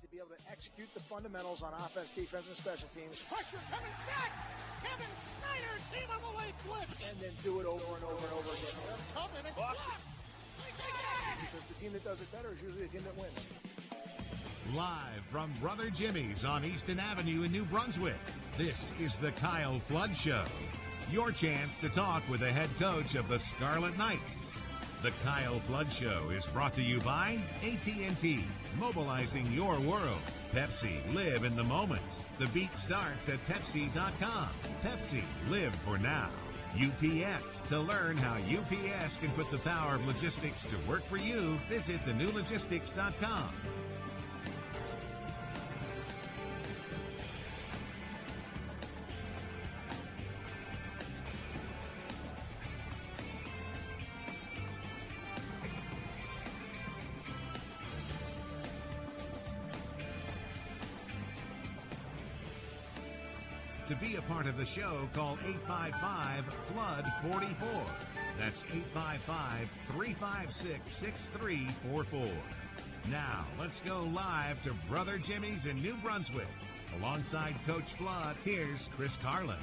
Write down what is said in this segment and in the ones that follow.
to be able to execute the fundamentals on offense, defense, and special teams. Pressure coming, sack! Kevin Snyder, team on the late blitz. And then do it over and over and over again. Coming and blocked. Because the team that does it better is usually the team that wins. Live from Brother Jimmy's on Easton Avenue in New Brunswick, this is the Kyle Flood Show. Your chance to talk with the head coach of the Scarlet Knights. The Kyle Flood Show is brought to you by AT&T, mobilizing your world. Pepsi, live in the moment. The beat starts at Pepsi.com. Pepsi, live for now. UPS, to learn how UPS can put the power of logistics to work for you, visit thenewlogistics.com. To be a part of the show, call 855-FLOOD-44. That's 855-356-6344. Now, let's go live to Brother Jimmy's in New Brunswick. Alongside Coach Flood, here's Chris Carlin.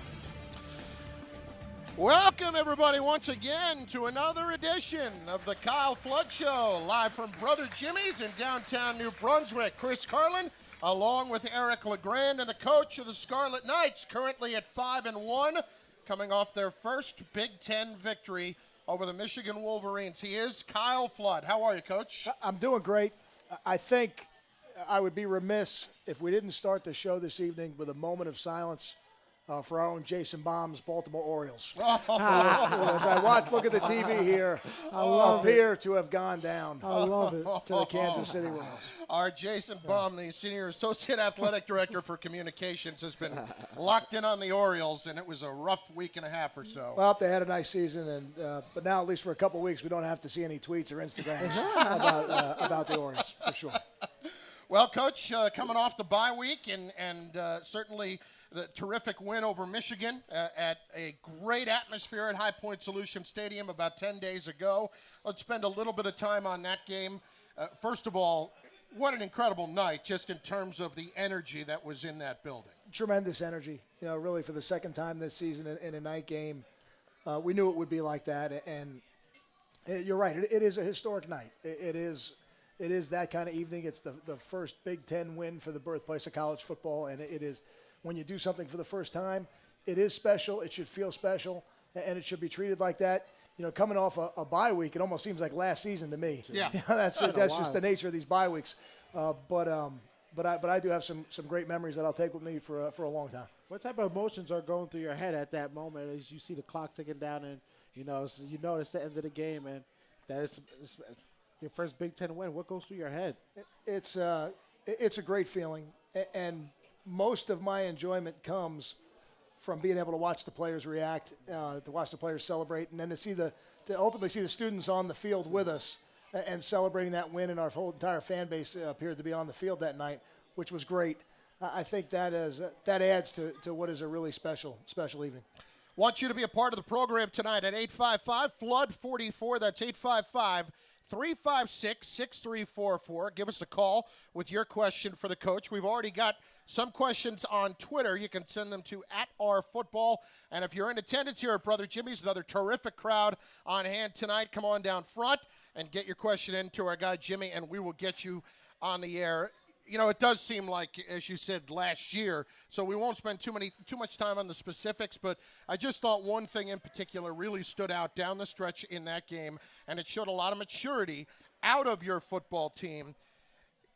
Welcome, everybody, once again to another edition of the Kyle Flood Show, live from Brother Jimmy's in downtown New Brunswick. Chris Carlin, along with Eric LeGrand and the coach of the Scarlet Knights, currently at 5-1, coming off their first Big Ten victory over the Michigan Wolverines. He is Kyle Flood. How are you, Coach? I'm doing great. I think I would be remiss if we didn't start the show this evening with a moment of silence for our own Jason Baum's Baltimore Orioles. As I look at the TV here, appear to have gone down. I love it. To the Kansas City Royals. Our Jason Baum, the Senior Associate Athletic Director for Communications, has been locked in on the Orioles, and it was a rough week and a half or so. Well, they had a nice season, and but now at least for a couple weeks, we don't have to see any tweets or Instagrams about the Orioles, for sure. Well, Coach, coming off the bye week and certainly the terrific win over Michigan at a great atmosphere at High Point Solution Stadium about 10 days ago. Let's spend a little bit of time on that game. First of all, what an incredible night just in terms of the energy that was in that building. Tremendous energy, really for the second time this season in a night game. We knew it would be like that, and you're right. It is a historic night. It is that kind of evening. It's the first Big Ten win for the birthplace of college football, and it is when you do something for the first time, it is special. It should feel special, and it should be treated like that. Coming off a bye week, it almost seems like last season to me. Yeah, that's just the nature of these bye weeks. But I do have some great memories that I'll take with me for a long time. What type of emotions are going through your head at that moment as you see the clock ticking down and it's the end of the game and that it's your first Big Ten win? What goes through your head? It's a great feeling, and most of my enjoyment comes from being able to watch the players react, to watch the players celebrate, and then to ultimately see the students on the field with us and celebrating that win, and our whole entire fan base appeared to be on the field that night, which was great. I think that adds to what is a really special evening. Want you to be a part of the program tonight at 855-FLOOD-44. That's 855-356-6344. Give us a call with your question for the coach. We've already got some questions on Twitter. You can send them to @RFootball. And if you're in attendance here at Brother Jimmy's, another terrific crowd on hand tonight, come on down front and get your question in to our guy Jimmy, and we will get you on the air. It does seem like, as you said, last year, so we won't spend too much time on the specifics, but I just thought one thing in particular really stood out down the stretch in that game, and it showed a lot of maturity out of your football team.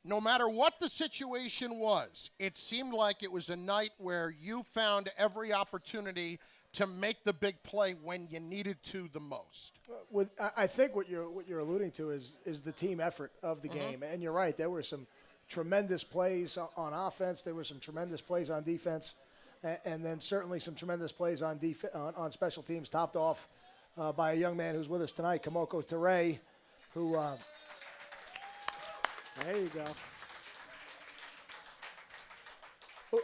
No matter what the situation was, it seemed like it was a night where you found every opportunity to make the big play when you needed to the most. I think what you're alluding to is the team effort of the game, and you're right. There were some tremendous plays on offense. There were some tremendous plays on defense, and then certainly some tremendous plays on special teams, topped off by a young man who's with us tonight, Kamoko Ture, who there you go.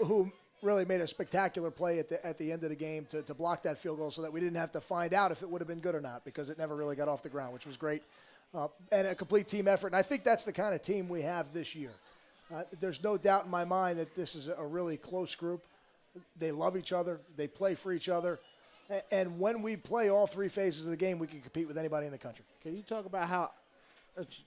Who really made a spectacular play at the end of the game to block that field goal so that we didn't have to find out if it would have been good or not, because it never really got off the ground, which was great. And a complete team effort. And I think that's the kind of team we have this year. There's no doubt in my mind that this is a really close group. They love each other. They play for each other. And when we play all three phases of the game, we can compete with anybody in the country. Can you talk about how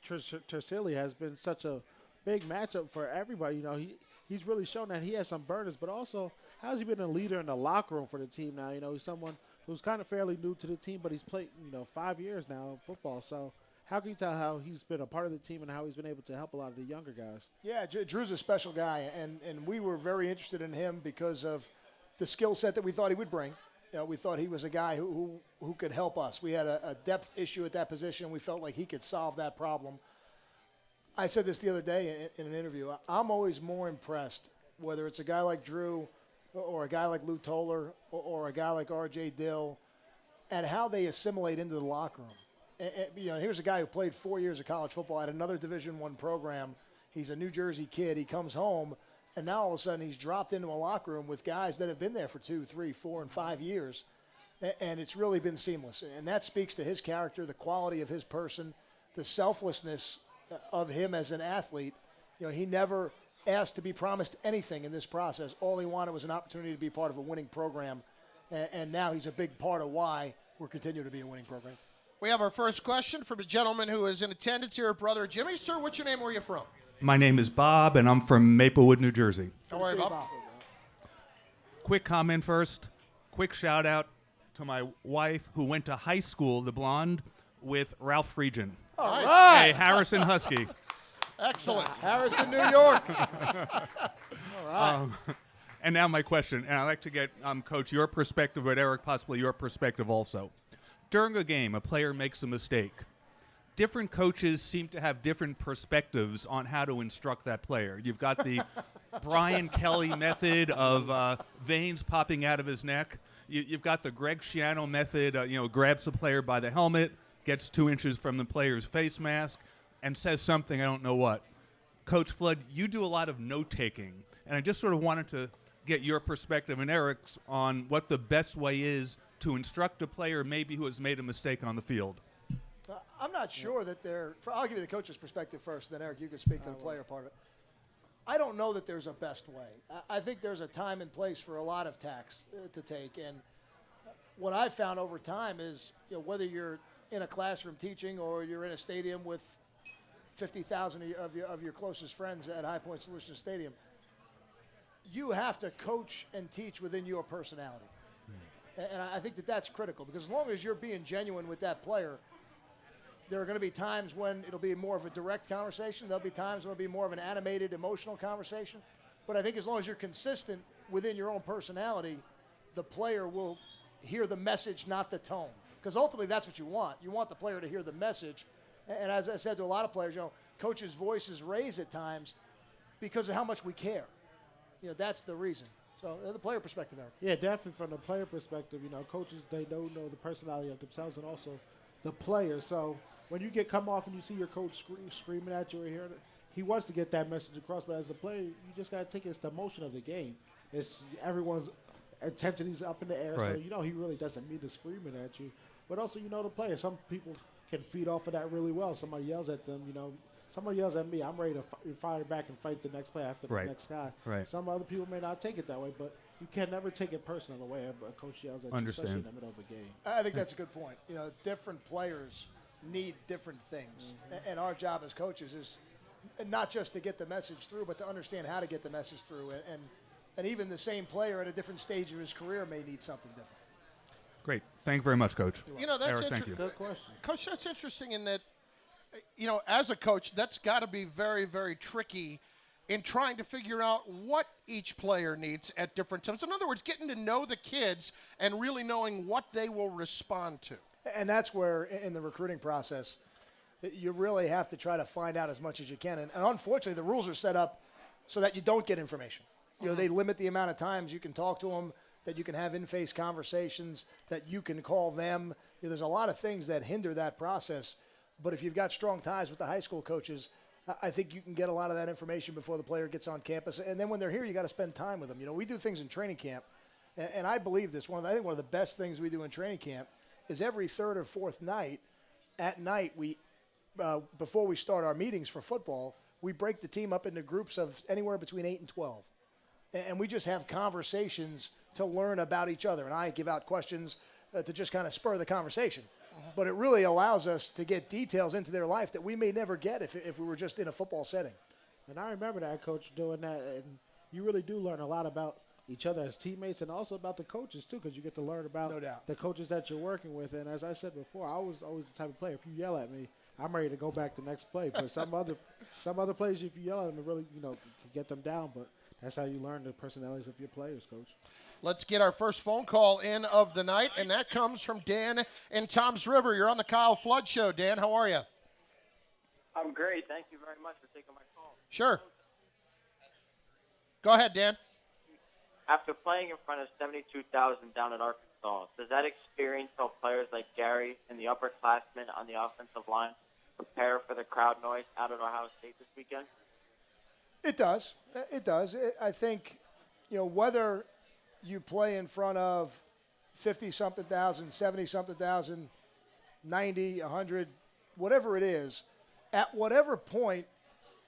Tersilli has been such a big matchup for everybody? You know, he's really shown that he has some burners, but also how has he been a leader in the locker room for the team now? You know, he's someone who's kind of fairly new to the team, but he's played, 5 years now in football. So how can you tell how he's been a part of the team and how he's been able to help a lot of the younger guys? Yeah, Drew's a special guy, and we were very interested in him because of the skill set that we thought he would bring. You know, we thought he was a guy who could help us. We had a depth issue at that position. We felt like he could solve that problem. I said this the other day in an interview. I'm always more impressed, whether it's a guy like Drew or a guy like Lou Toller or a guy like R.J. Dill, at how they assimilate into the locker room. Here's a guy who played 4 years of college football at another Division I program. He's a New Jersey kid. He comes home, and now all of a sudden he's dropped into a locker room with guys that have been there for 2, 3, 4, and 5 years, and it's really been seamless. And that speaks to his character, the quality of his person, the selflessness of him as an athlete. You know, he never asked to be promised anything in this process. All he wanted was an opportunity to be part of a winning program, and now he's a big part of why we're continuing to be a winning program. We have our first question from a gentleman who is in attendance here at Brother Jimmy. Sir, what's your name? Where are you from? My name is Bob, and I'm from Maplewood, New Jersey. Don't worry, Bob. Quick comment first. Quick shout out to my wife who went to high school, the blonde, with Ralph Friedgen. All right. Hey, Harrison Husky. Excellent. Harrison, New York. And now my question, and I'd like to get, Coach, your perspective, but Eric, possibly your perspective also. During a game, a player makes a mistake. Different coaches seem to have different perspectives on how to instruct that player. You've got the Brian Kelly method of veins popping out of his neck. You've got the Greg Schiano method, grabs the player by the helmet, gets 2 inches from the player's face mask, and says something, I don't know what. Coach Flood, you do a lot of note-taking, and I just sort of wanted to get your perspective and Eric's on what the best way is to instruct a player maybe who has made a mistake on the field. I'm not sure that I'll give you the coach's perspective first, then Eric, you can speak to the player part of it. I don't know that there's a best way. I think there's a time and place for a lot of tacks to take, and what I've found over time is, whether you're in a classroom teaching or you're in a stadium with 50,000 of your closest friends at High Point Solutions Stadium, you have to coach and teach within your personality. And I think that that's critical, because as long as you're being genuine with that player, there are going to be times when it'll be more of a direct conversation. There'll be times when it'll be more of an animated, emotional conversation. But I think as long as you're consistent within your own personality, the player will hear the message, not the tone. Because ultimately that's what you want. You want the player to hear the message. And as I said to a lot of players, coaches' voices raise at times because of how much we care. That's the reason. So the player perspective, Eric. Yeah, definitely from the player perspective, coaches, they don't know the personality of themselves and also the player. So when you come off and you see your coach screaming at you or hearing it, he wants to get that message across. But as a player, you just got to take it's the emotion of the game. It's everyone's intensity's up in the air, right. So he really doesn't mean to screaming at you. But also, the player. Some people can feed off of that really well. Somebody yells at them, Somebody yells at me, I'm ready to fire back and fight the next play after the next guy. Right. Some other people may not take it that way, but you can never take it personal the way a coach yells at you, especially in the middle of a game. I think that's a good point. Different players need different things. Mm-hmm. And our job as coaches is not just to get the message through, but to understand how to get the message through. And even the same player at a different stage of his career may need something different. Great. Thank you very much, Coach. That's Eric, thank you. Good question. Coach, that's interesting in that, as a coach, that's got to be very, very tricky in trying to figure out what each player needs at different times. In other words, getting to know the kids and really knowing what they will respond to. And that's where, in the recruiting process, you really have to try to find out as much as you can. And unfortunately, the rules are set up so that you don't get information. They limit the amount of times you can talk to them, that you can have in-face conversations, that you can call them. There's a lot of things that hinder that process. But if you've got strong ties with the high school coaches, I think you can get a lot of that information before the player gets on campus. And then when they're here, you got to spend time with them. We do things in training camp, and I believe this. I think one of the best things we do in training camp is every third or fourth night, at night, we before we start our meetings for football, we break the team up into groups of anywhere between 8 and 12. And we just have conversations to learn about each other. And I give out questions to just kind of spur the conversation. But it really allows us to get details into their life that we may never get if we were just in a football setting. And I remember that, Coach, doing that. And you really do learn a lot about each other as teammates and also about the coaches, too, because you get to learn about No doubt. the coaches that you're working with. And as I said before, I was always the type of player, if you yell at me, I'm ready to go back the next play. But some other plays, if you yell at them, it really, to get them down. But that's how you learn the personalities of your players, Coach. Let's get our first phone call in of the night, and that comes from Dan in Toms River. You're on the Kyle Flood Show. Dan, how are you? I'm great. Thank you very much for taking my call. Sure. Go ahead, Dan. After playing in front of 72,000 down at Arkansas, does that experience help players like Gary and the upperclassmen on the offensive line prepare for the crowd noise out at Ohio State this weekend? It does. It does. I think, whether you play in front of 50-something thousand, 70-something thousand, 90, 100, whatever it is, at whatever point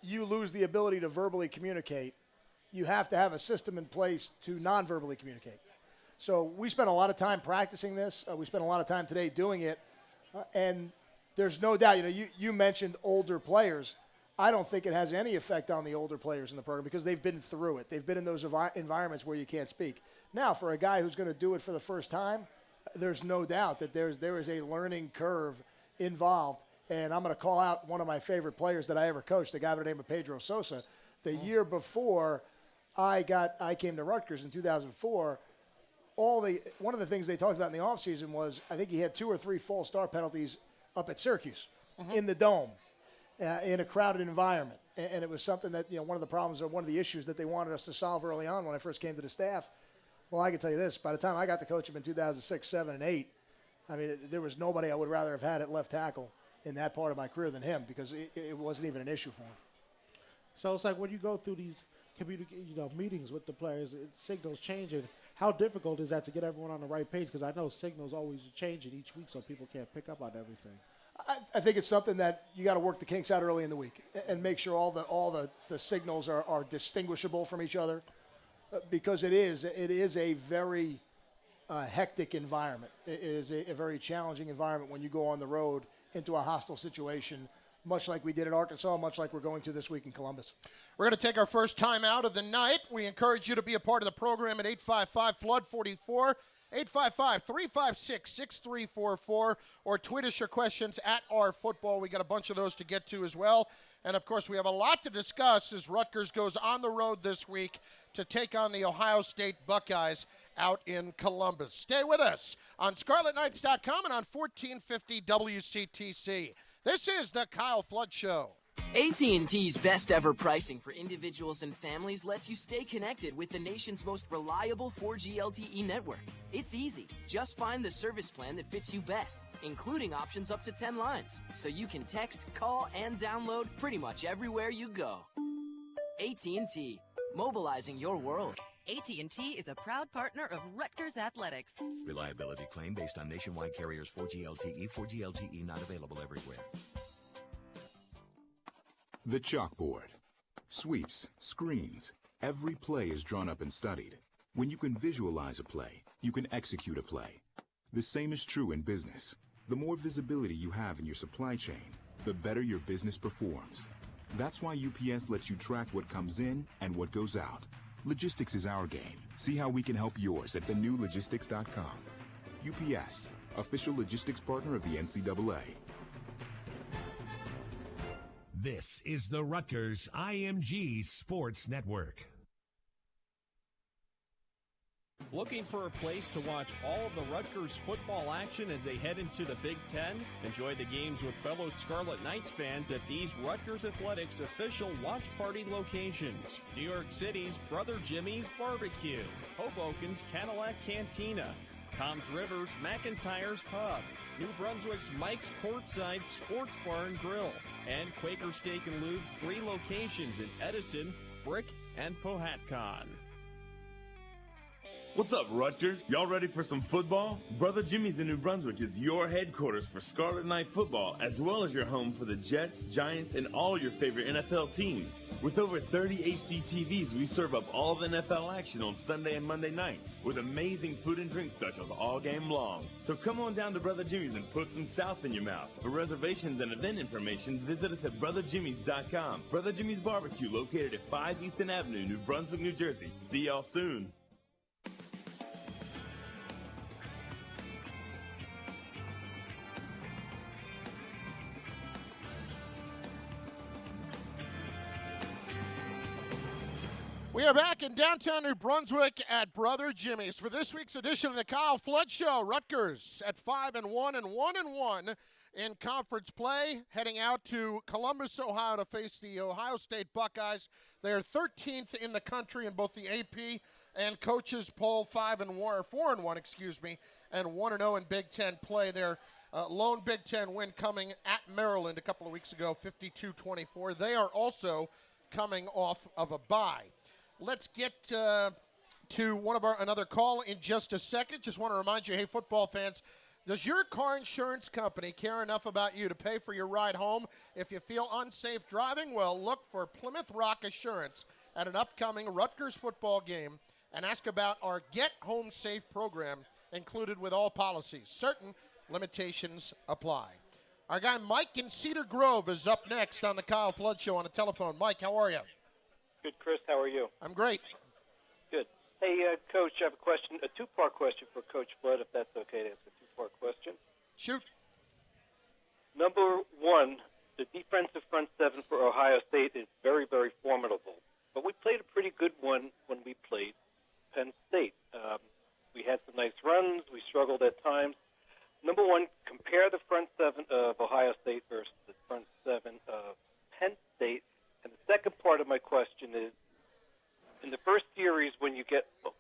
you lose the ability to verbally communicate, you have to have a system in place to non-verbally communicate. So we spent a lot of time practicing this. We spent a lot of time today doing it. And there's no doubt, you mentioned older players. I don't think it has any effect on the older players in the program because they've been through it. They've been in those environments where you can't speak. Now, for a guy who's going to do it for the first time, there's no doubt that there is a learning curve involved. And I'm going to call out one of my favorite players that I ever coached, the guy by the name of Pedro Sosa. The year before I came to Rutgers in 2004, one of the things they talked about in the offseason was I think he had 2 or 3 false start penalties up at Syracuse in the Dome. In a crowded environment. And it was something that, one of the problems or one of the issues that they wanted us to solve early on when I first came to the staff. Well, I can tell you this. By the time I got to coach him in 2006, 7, and 8, I mean, there was nobody I would rather have had at left tackle in that part of my career than him because it wasn't even an issue for him. So it's like when you go through these meetings with the players, signals changing. How difficult is that to get everyone on the right page? Because I know signals always changing each week so people can't pick up on everything. I think it's something that you got to work the kinks out early in the week and make sure all the signals are distinguishable from each other because it is a very hectic environment. It is a very challenging environment when you go on the road into a hostile situation, much like we did at Arkansas, much like we're going to this week in Columbus. We're going to take our first time out of the night. We encourage you to be a part of the program at 855-FLOOD-44. 855-356-6344 or tweet us your questions at @RFootball. We got a bunch of those to get to as well. And, of course, we have a lot to discuss as Rutgers goes on the road this week to take on the Ohio State Buckeyes out in Columbus. Stay with us on ScarletKnights.com and on 1450 WCTC. This is the Kyle Flood Show. AT&T's best ever pricing for individuals and families lets you stay connected with the nation's most reliable 4G LTE network. It's easy. Just find the service plan that fits you best, including options up to 10 lines, so you can text, call, and download pretty much everywhere you go. AT&T, mobilizing your world. AT&T is a proud partner of Rutgers Athletics. Reliability claim based on nationwide carriers 4G LTE. 4G LTE not available everywhere. The chalkboard. Sweeps, screens. Every play is drawn up and studied. When you can visualize a play, you can execute a play. The same is true in business. The more visibility you have in your supply chain, the better your business performs. That's why UPS lets you track what comes in and what goes out. Logistics is our game. See how we can help yours at thenewlogistics.com. UPS, official logistics partner of the NCAA. This is the Rutgers IMG Sports Network. Looking for a place to watch all of the Rutgers football action as they head into the Big Ten? Enjoy the games with fellow Scarlet Knights fans at these Rutgers Athletics official watch party locations. New York City's Brother Jimmy's Barbecue, Hoboken's Cadillac Cantina, Toms River's McIntyre's Pub, New Brunswick's Mike's Courtside Sports Bar and Grill, and Quaker Steak and Lube's 3 locations in Edison, Brick, and Powhatan. What's up, Rutgers? Y'all ready for some football? Brother Jimmy's in New Brunswick is your headquarters for Scarlet Knight football, as well as your home for the Jets, Giants, and all your favorite NFL teams. With over 30 HD TVs, we serve up all the NFL action on Sunday and Monday nights, with amazing food and drink specials all game long. So come on down to Brother Jimmy's and put some South in your mouth. For reservations and event information, visit us at BrotherJimmy's.com. Brother Jimmy's Barbecue, located at 5 Easton Avenue, New Brunswick, New Jersey. See y'all soon. We are back in downtown New Brunswick at Brother Jimmy's for this week's edition of the Kyle Flood Show. Rutgers at 5-1 and 1-1 in conference play, heading out to Columbus, Ohio to face the Ohio State Buckeyes. They are 13th in the country in both the AP and coaches poll, 4-1, and 1-0 in Big Ten play. Their lone Big Ten win coming at Maryland a couple of weeks ago, 52-24. They are also coming off of a bye. Let's get to another call in just a second. Just want to remind you, hey, football fans, does your car insurance company care enough about you to pay for your ride home if you feel unsafe driving? Well, look for Plymouth Rock Assurance at an upcoming Rutgers football game and ask about our Get Home Safe program included with all policies. Certain limitations apply. Our guy Mike in Cedar Grove is up next on the Kyle Flood Show on the telephone. Mike, how are you? Good, Chris. How are you? I'm great. Good. Hey, Coach, I have a question, a two-part question for Coach Flood, if that's okay to ask a two-part question. Shoot. Number one, the defensive front seven for Ohio State is very, very formidable. But we played a pretty good one when we played Penn State. We had some nice runs. We struggled at times. Number one, compare the front seven of Ohio State versus the front seven of Penn State. And the second part of my question is, in the first series when you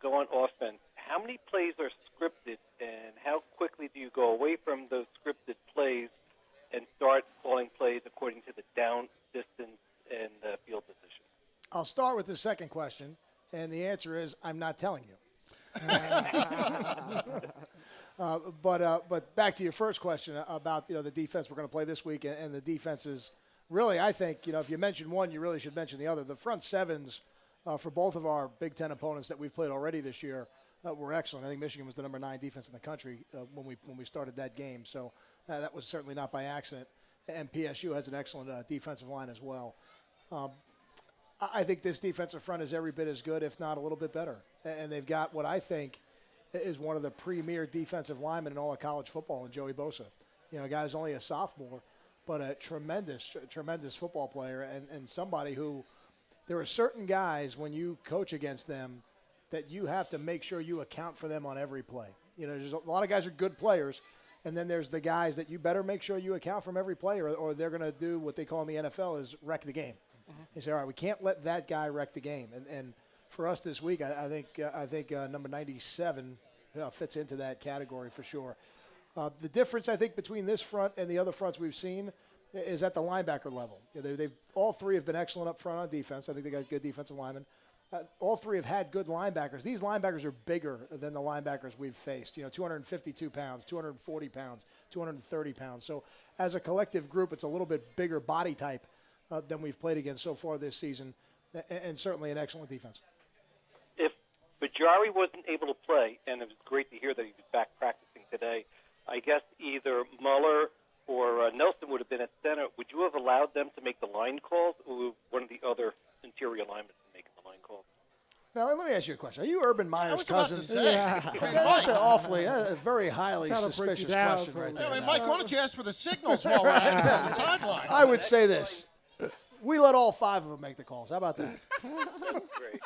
go on offense, how many plays are scripted, and how quickly do you go away from those scripted plays and start calling plays according to the down, distance, and field position? I'll start with the second question, and the answer is I'm not telling you. But back to your first question about the defense we're going to play this week, and the defenses. Really, I think, if you mention one, you really should mention the other. The front sevens for both of our Big Ten opponents that we've played already this year were excellent. I think Michigan was the number 9 defense in the country when we started that game. So that was certainly not by accident. And PSU has an excellent defensive line as well. I think this defensive front is every bit as good, if not a little bit better. And they've got what I think is one of the premier defensive linemen in all of college football in Joey Bosa. A guy who's only a sophomore, but a tremendous football player and somebody who there are certain guys when you coach against them that you have to make sure you account for them on every play. There's a lot of guys are good players, and then there's the guys that you better make sure you account from every play or they're going to do what they call in the NFL is wreck the game. Mm-hmm. You say, all right, we can't let that guy wreck the game. And for us this week, I think number 97 fits into that category for sure. The difference, I think, between this front and the other fronts we've seen is at the linebacker level. They've all three have been excellent up front on defense. I think they got good defensive linemen. All three have had good linebackers. These linebackers are bigger than the linebackers we've faced. 252 pounds, 240 pounds, 230 pounds. So as a collective group, it's a little bit bigger body type than we've played against so far this season, and certainly an excellent defense. If Bajari wasn't able to play, and it was great to hear that he was back practicing today, I guess either Muller or Nelson would have been at center. Would you have allowed them to make the line calls, or would one of the other interior linemen make the line calls? Now, let me ask you a question. Are you Urban Meyer's cousin? That's a very highly suspicious question right there. Mike, why don't you ask for the signals while we're at it on the sideline? I would say this. We let all 5 of them make the calls. How about that? That's great.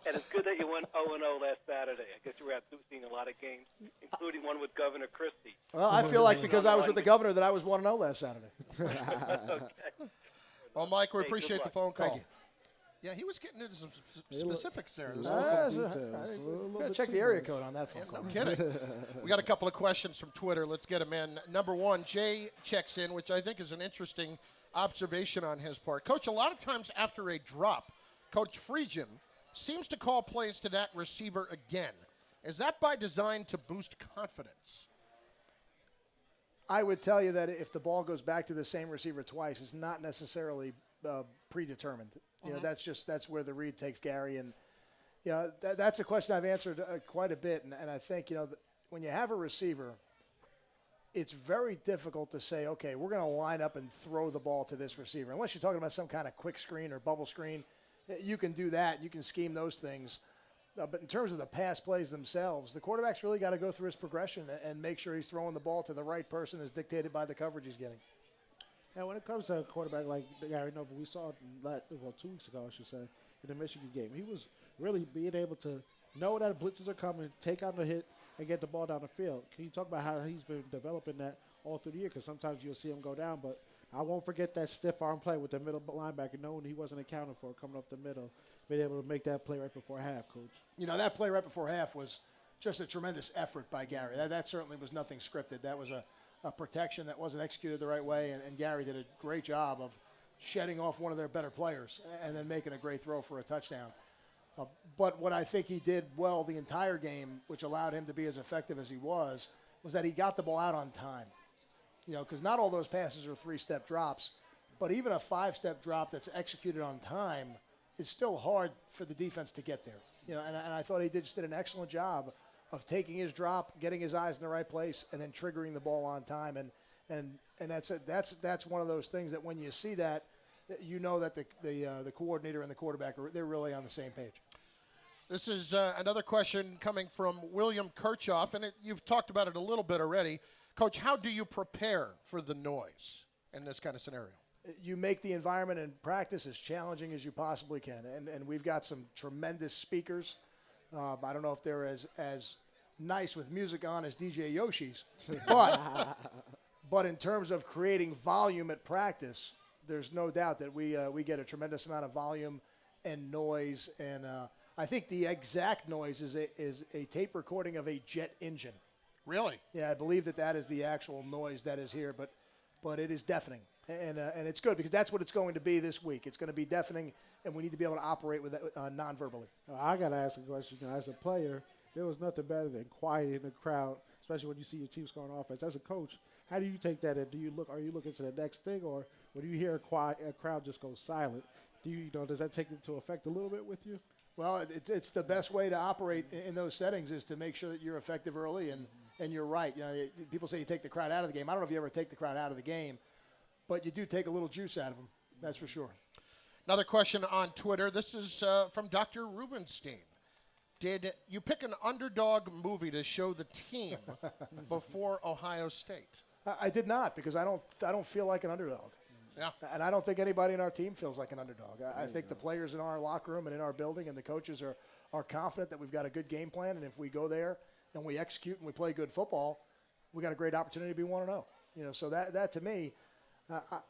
And it's good that you went 0-0 last Saturday. I guess you were out seeing a lot of games, including one with Governor Christie. Well, I feel like because I was with the governor that I was 1-0 last Saturday. Okay. Well, Mike, we appreciate the phone call. Thank you. Yeah, he was getting into some specifics there. Check the area code on that phone call. No kidding. We got a couple of questions from Twitter. Let's get them in. Number one, Jay checks in, which I think is an interesting observation on his part. Coach, a lot of times after a drop, Coach Friedgen seems to call plays to that receiver again. Is that by design to boost confidence? I would tell you that if the ball goes back to the same receiver twice, it's not necessarily predetermined. You know, that's where the read takes Gary. And, you know, that's a question I've answered quite a bit. And I think, you know, when you have a receiver, it's very difficult to say, okay, we're going to line up and throw the ball to this receiver. Unless you're talking about some kind of quick screen or bubble screen, you can do that. You can scheme those things. But in terms of the pass plays themselves, the quarterback's really got to go through his progression and make sure he's throwing the ball to the right person as dictated by the coverage he's getting. And when it comes to a quarterback like Gary Noble, we saw 2 weeks ago, I should say, in the Michigan game. He was really being able to know that blitzes are coming, take out the hit, and get the ball down the field. Can you talk about how he's been developing that all through the year? Because sometimes you'll see him go down, but I won't forget that stiff arm play with the middle linebacker, knowing he wasn't accounted for coming up the middle, being able to make that play right before half, Coach. You know, that play right before half was just a tremendous effort by Gary. That certainly was nothing scripted. That was a protection that wasn't executed the right way, and Gary did a great job of shedding off one of their better players and then making a great throw for a touchdown. But what I think he did well the entire game, which allowed him to be as effective as he was that he got the ball out on time. You know, because not all those passes are 3-step drops, but even a 5-step drop that's executed on time is still hard for the defense to get there. You know, and I thought he just did an excellent job of taking his drop, getting his eyes in the right place, and then triggering the ball on time. And that's one of those things that when you see that, you know that the coordinator and the quarterback they're really on the same page. This is another question coming from William Kirchhoff, and you've talked about it a little bit already. Coach, how do you prepare for the noise in this kind of scenario? You make the environment in practice as challenging as you possibly can, and we've got some tremendous speakers. I don't know if they're as nice with music on as DJ Yoshi's, but in terms of creating volume at practice, there's no doubt that we get a tremendous amount of volume and noise, and I think the exact noise is a tape recording of a jet engine. Really? Yeah, I believe that is the actual noise that is here, but it is deafening, and it's good because that's what it's going to be this week. It's going to be deafening, and we need to be able to operate with it non-verbally. I got to ask a question. As a player, there was nothing better than quieting the crowd, especially when you see your team scoring offense. As a coach, how do you take that? And are you looking to the next thing, or when you hear a crowd just go silent, does that take it into effect a little bit with you? Well, it's the best way to operate in those settings is to make sure that you're effective early, and you're right. You know, people say you take the crowd out of the game. I don't know if you ever take the crowd out of the game, but you do take a little juice out of them. That's for sure. Another question on Twitter. This is from Dr. Rubenstein. Did you pick an underdog movie to show the team before Ohio State? I did not because I don't feel like an underdog. Yeah. And I don't think anybody in our team feels like an underdog. I think the players in our locker room and in our building and the coaches are confident that we've got a good game plan, and if we go there and we execute and we play good football, we got a great opportunity to be 1-0. You know, so that to me,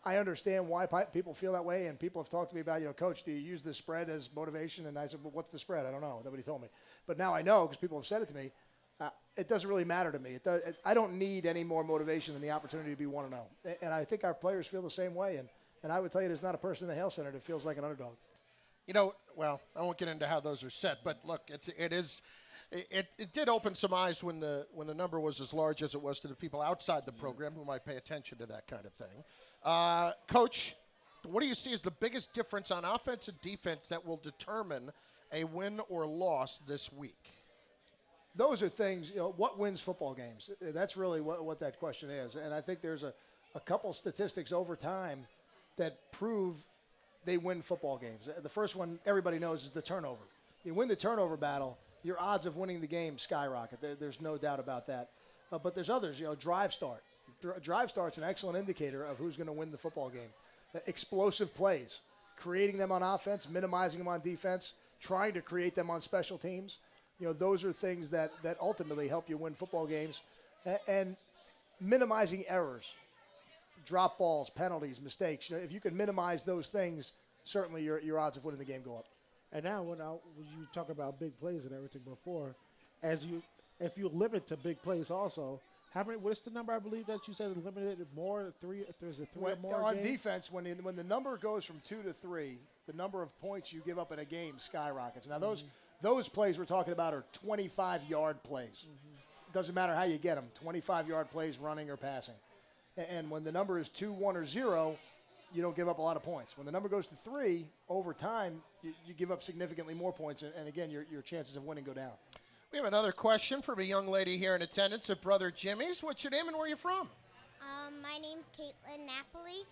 I understand why people feel that way, and people have talked to me about, Coach, do you use the spread as motivation? And I said, well, what's the spread? I don't know. Nobody told me. But now I know because people have said it to me. It doesn't really matter to me. I don't need any more motivation than the opportunity to be 1-0. And I think our players feel the same way. And I would tell you there's not a person in the Hale Center that feels like an underdog. You know, well, I won't get into how those are set, but look, it did open some eyes when the number was as large as it was to the people outside the program who might pay attention to that kind of thing. Coach, what do you see as the biggest difference on offense and defense that will determine a win or loss this week? Those are things, what wins football games? That's really what that question is. And I think there's a couple statistics over time that prove they win football games. The first one everybody knows is the turnover. You win the turnover battle, your odds of winning the game skyrocket. There's no doubt about that. But there's others, drive start. Drive start's an excellent indicator of who's going to win the football game. Explosive plays, creating them on offense, minimizing them on defense, trying to create them on special teams. Those are things that ultimately help you win football games. And minimizing errors, drop balls, penalties, mistakes. If you can minimize those things, certainly your odds of winning the game go up. And now when you talk about big plays and everything before, if you limit to big plays also, what's the number I believe that you said limited more? Three? If there's a three or more on game? Defense, when the number goes from 2 to 3, the number of points you give up in a game skyrockets. Now those plays we're talking about are 25-yard plays. Doesn't matter how you get them, 25-yard plays running or passing. And when the number is 2, 1, or 0, you don't give up a lot of points. When the number goes to 3, over time, you give up significantly more points. And again, your chances of winning go down. We have another question from a young lady here in attendance at Brother Jimmy's. What's your name and where are you from? My name's Caitlin Napoli,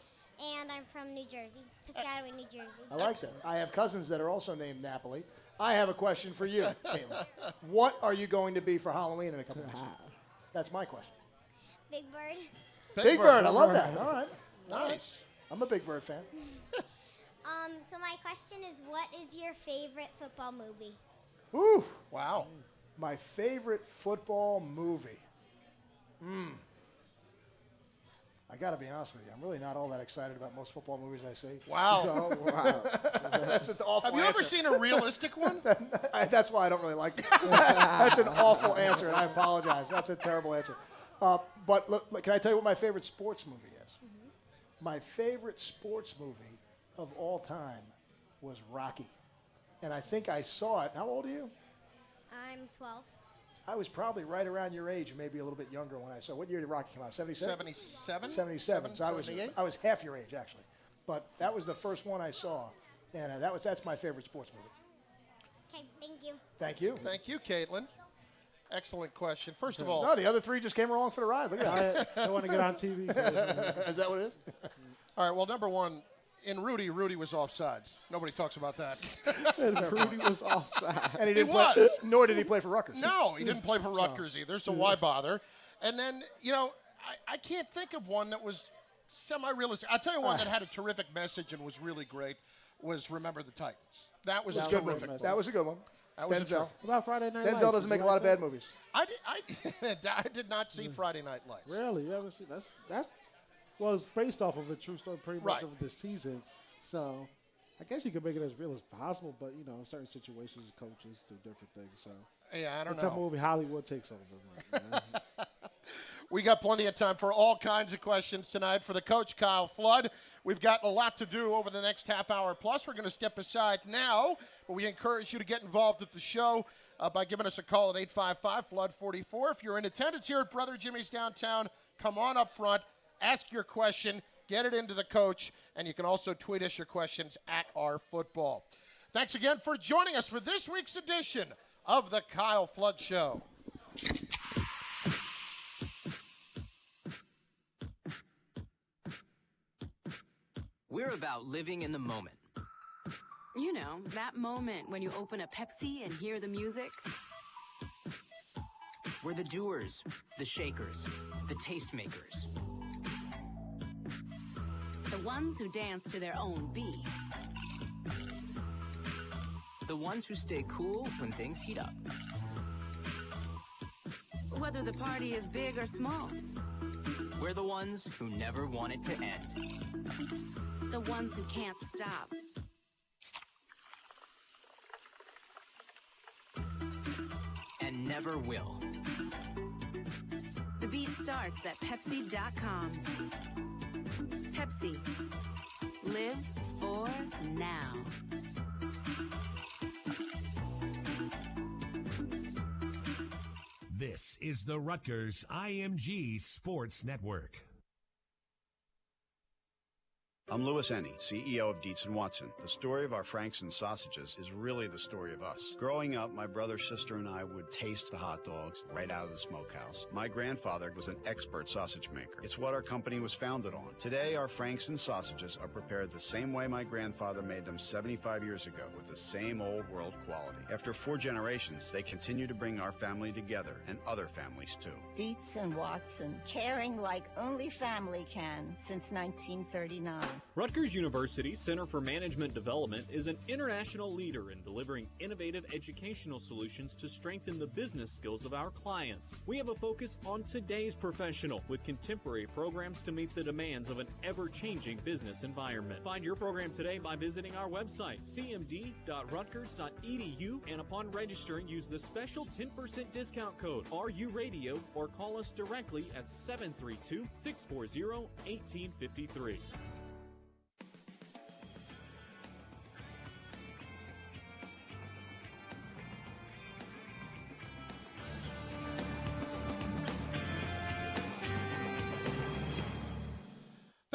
and I'm from New Jersey, Piscataway, New Jersey. I like that. I have cousins that are also named Napoli. I have a question for you, Caitlin. What are you going to be for Halloween in a couple weeks? That's my question. Big Bird. Big Bird. I love that. All right. Nice. I'm a Big Bird fan. So my question is, what is your favorite football movie? Woo. Wow. My favorite football movie. I got to be honest with you. I'm really not all that excited about most football movies I see. Wow. So, wow. That's an awful Have you ever seen a realistic one? That's why I don't really like it. That's an awful answer, and I apologize. That's a terrible answer. But look, can I tell you what my favorite sports movie is? My favorite sports movie of all time was Rocky. And I think I saw it. How old are you? I'm 12. I was probably right around your age, maybe a little bit younger when I saw. What year did Rocky come out? 77? 77? 77. So 78? I was half your age, actually. But that was the first one I saw, and that's my favorite sports movie. Okay, thank you. Thank you. Thank you, Caitlin. Excellent question. First of all, No, the other three just came along for the ride. Look at that. I want to get on TV. Is that what it is? all right, well, number one, in Rudy was offsides. Nobody talks about that. Rudy was offside. And he He didn't play, was. nor did he play for Rutgers. No, he didn't play for Rutgers either, so why bother? And then, I can't think of one that was semi-realistic. I'll tell you one that had a terrific message and was really great was Remember the Titans. That was a terrific. That was a good one. That was Denzel. What about Friday Night Lights? Denzel doesn't make a lot of bad movies. I did not see Friday Night Lights. Really? You haven't seen that's well, it's based off of a true story pretty much Right. of this season. So I guess you can make it as real as possible, but in certain situations coaches do different things. So Yeah, I don't it's know. a movie Hollywood takes over. We got plenty of time for all kinds of questions tonight for the coach, Kyle Flood. We've got a lot to do over the next half hour plus. We're going to step aside now, but we encourage you to get involved at the show by giving us a call at 855-FLOOD-44. If you're in attendance here at Brother Jimmy's downtown, come on up front, ask your question, get it into the coach, and you can also tweet us your questions at @RFootball. Thanks again for joining us for this week's edition of the Kyle Flood Show. We're about living in the moment. You know, that moment when you open a Pepsi and hear the music. We're the doers, the shakers, the tastemakers. The ones who dance to their own beat. The ones who stay cool when things heat up. Whether the party is big or small. We're the ones who never want it to end. The ones who can't stop. And never will. The beat starts at Pepsi.com. Pepsi. Live for now. This is the Rutgers IMG Sports Network. I'm Louis Ennie, CEO of Dietz & Watson. The story of our Franks and sausages is really the story of us. Growing up, my brother, sister, and I would taste the hot dogs right out of the smokehouse. My grandfather was an expert sausage maker. It's what our company was founded on. Today, our Franks and sausages are prepared the same way my grandfather made them 75 years ago, with the same old world quality. After 4 generations, they continue to bring our family together and other families too. Dietz & Watson, caring like only family can since 1939. Rutgers University's Center for Management Development is an international leader in delivering innovative educational solutions to strengthen the business skills of our clients. We have a focus on today's professional with contemporary programs to meet the demands of an ever-changing business environment. Find your program today by visiting our website, cmd.rutgers.edu, and upon registering, use the special 10% discount code RURadio or call us directly at 732-640-1853.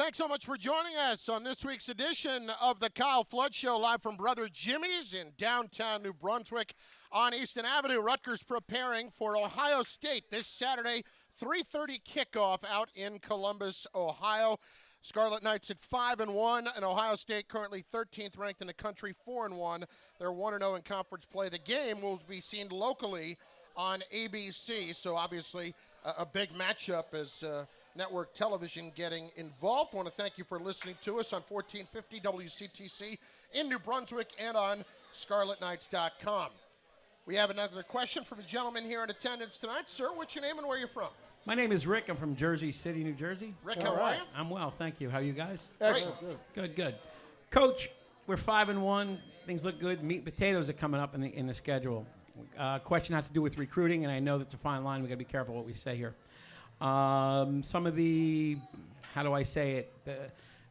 Thanks so much for joining us on this week's edition of the Kyle Flood Show, live from Brother Jimmy's in downtown New Brunswick on Easton Avenue. Rutgers preparing for Ohio State this Saturday, 3:30 kickoff out in Columbus, Ohio. Scarlet Knights at 5-1, and Ohio State currently 13th ranked in the country, 4-1. They're 1-0 in conference play. The game will be seen locally on ABC, so obviously a big matchup as network television getting involved. I want to thank you for listening to us on 1450 WCTC in New Brunswick and on ScarletKnights.com. We have another question from a gentleman here in attendance tonight. Sir, what's your name and where you're from? My name is Rick. I'm from Jersey City, New Jersey. Rick, how are you? I'm well, thank you. How are you guys? Excellent. Good. Coach, we're 5-1. Things look good. Meat and potatoes are coming up in the schedule. Question has to do with recruiting, and I know that's a fine line. We've got to be careful what we say here. Some of the, how do I say it,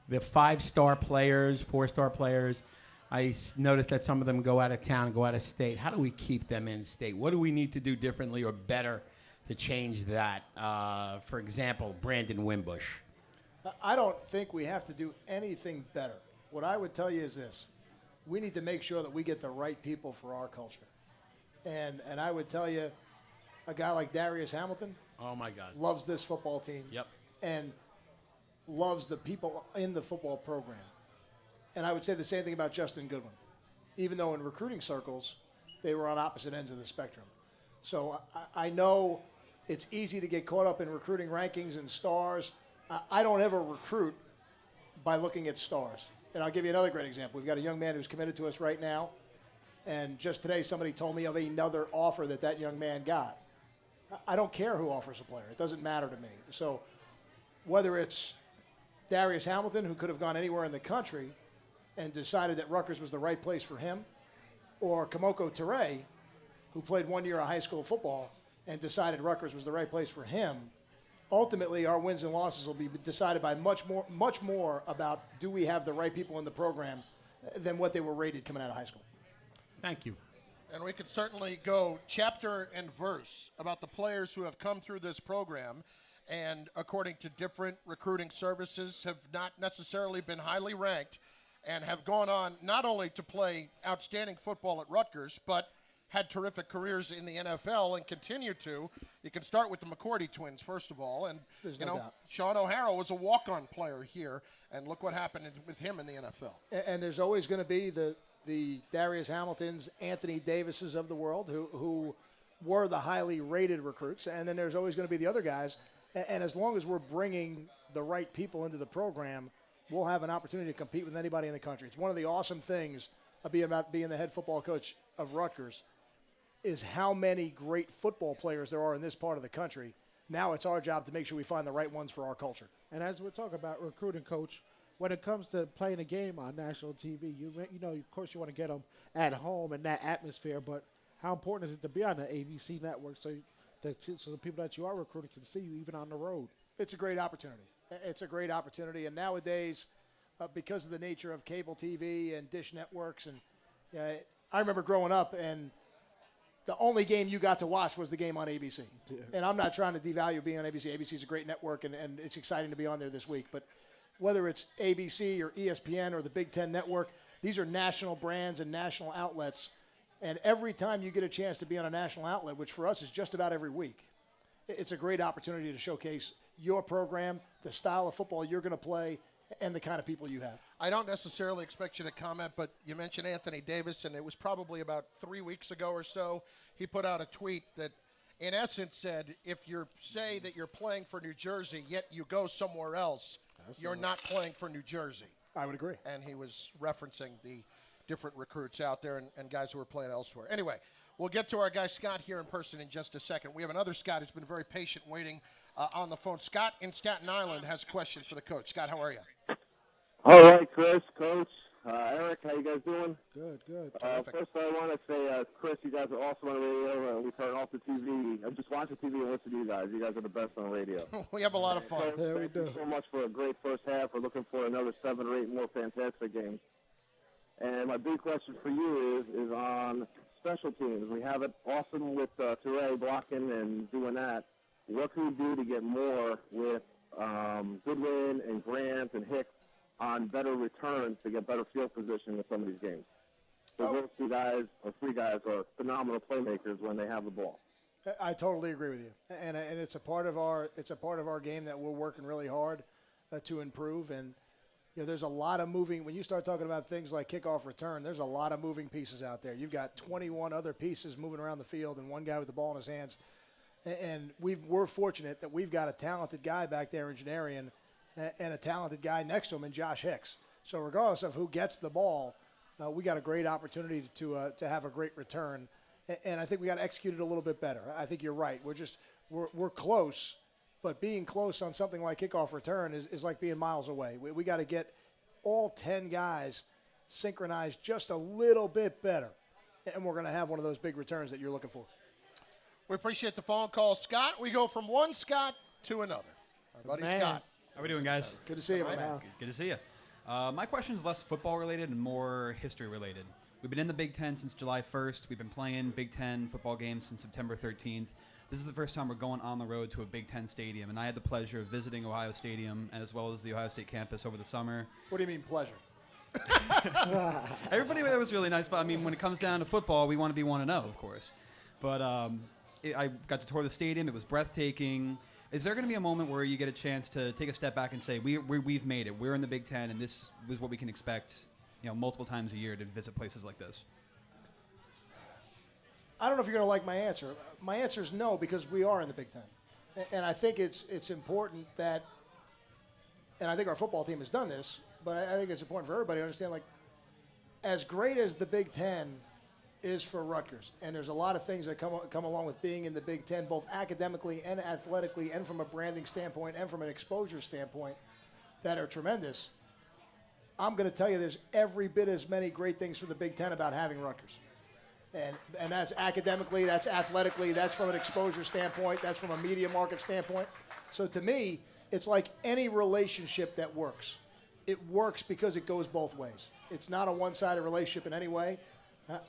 the 5-star players, 4-star players, I noticed that some of them go out of town, go out of state. How do we keep them in state? What do we need to do differently or better to change that? For example, Brandon Wimbush. I don't think we have to do anything better. What I would tell you is this. We need to make sure that we get the right people for our culture. And I would tell you, a guy like Darius Hamilton, oh my God, loves this football team. Yep. And loves the people in the football program. And I would say the same thing about Justin Goodwin, even though in recruiting circles, they were on opposite ends of the spectrum. So I know it's easy to get caught up in recruiting rankings and stars. I don't ever recruit by looking at stars. And I'll give you another great example. We've got a young man who's committed to us right now. And just today, somebody told me of another offer that young man got. I don't care who offers a player. It doesn't matter to me. So whether it's Darius Hamilton, who could have gone anywhere in the country and decided that Rutgers was the right place for him, or Kamoko Ture, who played 1 year of high school football and decided Rutgers was the right place for him, ultimately our wins and losses will be decided by much more about do we have the right people in the program than what they were rated coming out of high school. Thank you. And we could certainly go chapter and verse about the players who have come through this program and, according to different recruiting services, have not necessarily been highly ranked and have gone on not only to play outstanding football at Rutgers, but had terrific careers in the NFL and continue to. You can start with the McCourty twins, first of all. And, There's no doubt. Sean O'Hara was a walk-on player here, and look what happened with him in the NFL. And there's always going to be the Darius Hamiltons, Anthony Davises of the world who were the highly rated recruits. And then there's always going to be the other guys. And as long as we're bringing the right people into the program, we'll have an opportunity to compete with anybody in the country. It's one of the awesome things about being the head football coach of Rutgers is how many great football players there are in this part of the country. Now it's our job to make sure we find the right ones for our culture. And as we're talking about recruiting, Coach, when it comes to playing a game on national TV, you know, of course, you want to get them at home in that atmosphere. But how important is it to be on the ABC network so the people that you are recruiting can see you even on the road? It's a great opportunity. It's a great opportunity. And nowadays, because of the nature of cable TV and dish networks, and I remember growing up, and the only game you got to watch was the game on ABC. Yeah. And I'm not trying to devalue being on ABC. ABC is a great network, and it's exciting to be on there this week. But whether it's ABC or ESPN or the Big Ten Network, these are national brands and national outlets. And every time you get a chance to be on a national outlet, which for us is just about every week, it's a great opportunity to showcase your program, the style of football you're going to play, and the kind of people you have. I don't necessarily expect you to comment, but you mentioned Anthony Davis, and it was probably about 3 weeks ago or so. He put out a tweet that, in essence, said, if you say that you're playing for New Jersey, yet you go somewhere else, you're not playing for New Jersey. I would agree. And he was referencing the different recruits out there and guys who are playing elsewhere. Anyway, we'll get to our guy Scott here in person in just a second. We have another Scott who's been very patient waiting on the phone. Scott in Staten Island has a question for the coach. Scott, how are you? All right, Chris, Coach, Eric, how you guys doing? Good. First, I want to say, Chris, you guys are awesome on the radio. We turn off the TV. I just watch the TV and listen to you guys. You guys are the best on the radio. We have a lot of fun. Yeah, we do. Thank you so much for a great first half. We're looking for another 7 or 8 more fantastic games. And my big question for you is on special teams. We have it awesome with Toure blocking and doing that. What can we do to get more with Goodwin and Grant and Hicks on better returns to get better field position in some of these games. So those two guys or three guys are phenomenal playmakers when they have the ball. I totally agree with you, and it's a part of our game that we're working really hard to improve. And there's a lot of moving. When you start talking about things like kickoff return, there's a lot of moving pieces out there. You've got 21 other pieces moving around the field, and one guy with the ball in his hands. And we're fortunate that we've got a talented guy back there in Janarian, and a talented guy next to him in Josh Hicks. So regardless of who gets the ball, we got a great opportunity to have a great return. And I think we got to execute it a little bit better. I think you're right. We're close, but being close on something like kickoff return is like being miles away. We got to get all 10 guys synchronized just a little bit better, and we're going to have one of those big returns that you're looking for. We appreciate the phone call, Scott. We go from one Scott to another. Our buddy Scott. How we doing, guys? Good to see you, man. Good to see you. My question is less football related and more history related. We've been in the Big Ten since July 1st. We've been playing Big Ten football games since September 13th. This is the first time we're going on the road to a Big Ten stadium, and I had the pleasure of visiting Ohio Stadium as well as the Ohio State campus over the summer. What do you mean pleasure? Everybody there was really nice, but I mean, when it comes down to football, we want to be 1-0, of course. But I got to tour the stadium. It was breathtaking. Is there going to be a moment where you get a chance to take a step back and say, we've made it. We're in the Big Ten, and this was what we can expect, multiple times a year to visit places like this? I don't know if you're going to like my answer. My answer is no, because we are in the Big Ten. And I think it's important that, and I think our football team has done this, but I think it's important for everybody to understand, like, as great as the Big Ten is for Rutgers, and there's a lot of things that come along with being in the Big Ten, both academically and athletically and from a branding standpoint and from an exposure standpoint, that are tremendous. I'm going to tell you there's every bit as many great things for the Big Ten about having Rutgers. And that's academically, that's athletically, that's from an exposure standpoint, that's from a media market standpoint. So to me, it's like any relationship that works. It works because it goes both ways. It's not a one-sided relationship in any way.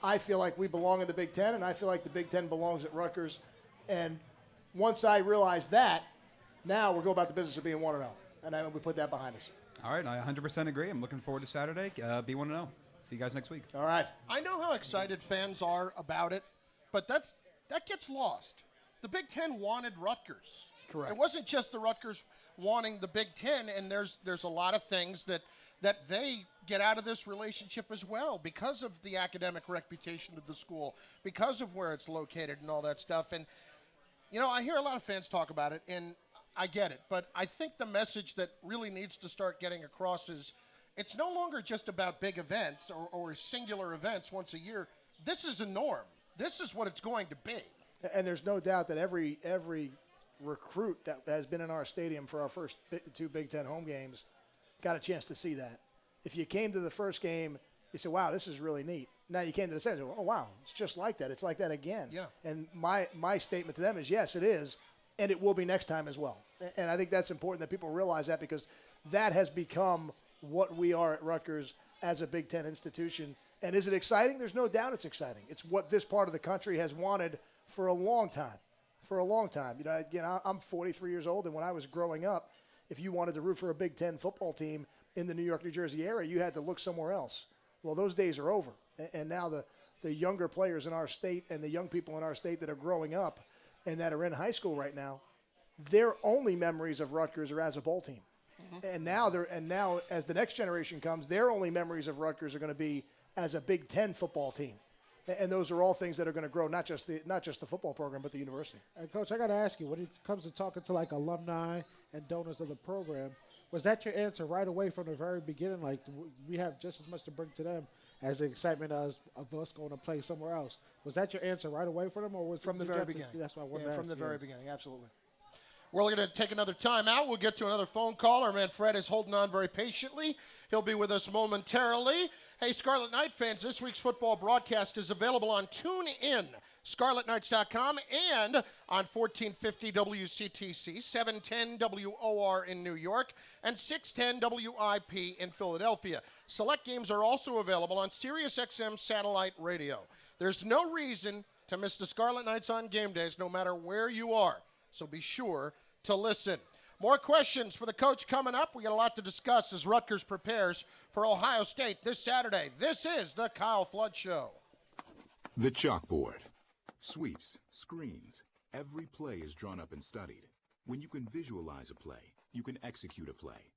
I feel like we belong in the Big Ten, and I feel like the Big Ten belongs at Rutgers. And once I realize that, now we're going about the business of being 1-0. And we put that behind us. All right, I 100% agree. I'm looking forward to Saturday. Be 1-0. See you guys next week. All right. I know how excited fans are about it, but that gets lost. The Big Ten wanted Rutgers. Correct. It wasn't just the Rutgers wanting the Big Ten, and there's a lot of things that they get out of this relationship as well because of the academic reputation of the school, because of where it's located and all that stuff. And, I hear a lot of fans talk about it, and I get it. But I think the message that really needs to start getting across is it's no longer just about big events or singular events once a year. This is the norm. This is what it's going to be. And there's no doubt that every recruit that has been in our stadium for our first two Big Ten home games got a chance to see that. If you came to the first game, you said, wow, this is really neat. Now you came to the second, oh, wow, it's just like that. It's like that again. Yeah. And my statement to them is, yes, it is, and it will be next time as well. And I think that's important that people realize that, because that has become what we are at Rutgers as a Big Ten institution. And is it exciting? There's no doubt it's exciting. It's what this part of the country has wanted for a long time. For a long time. Again, I'm 43 years old, and when I was growing up, if you wanted to root for a Big Ten football team in the New York, New Jersey area, you had to look somewhere else. Well, those days are over. And now the younger players in our state and the young people in our state that are growing up and that are in high school right now, their only memories of Rutgers are as a bowl team. Mm-hmm. And now as the next generation comes, their only memories of Rutgers are going to be as a Big Ten football team. And those are all things that are going to grow, not just the football program, but the university. And Coach, I got to ask you, when it comes to talking to like alumni and donors of the program, was that your answer right away from the very beginning? Like, we have just as much to bring to them as the excitement of us going to play somewhere else. Was that your answer right away for them, or was from the very beginning? That's what I wanted to ask from the you. very beginning, absolutely. We're going to take another time out. We'll get to another phone call. Our man Fred is holding on very patiently. He'll be with us momentarily. Hey, Scarlet Knight fans, this week's football broadcast is available on TuneIn, ScarletKnights.com, and on 1450 WCTC, 710 WOR in New York, and 610 WIP in Philadelphia. Select games are also available on SiriusXM satellite radio. There's no reason to miss the Scarlet Knights on game days, no matter where you are. So be sure to listen. More questions for the coach coming up. We got a lot to discuss as Rutgers prepares for Ohio State this Saturday. This is the Kyle Flood Show. The chalkboard. Sweeps, screens. Every play is drawn up and studied. When you can visualize a play, you can execute a play.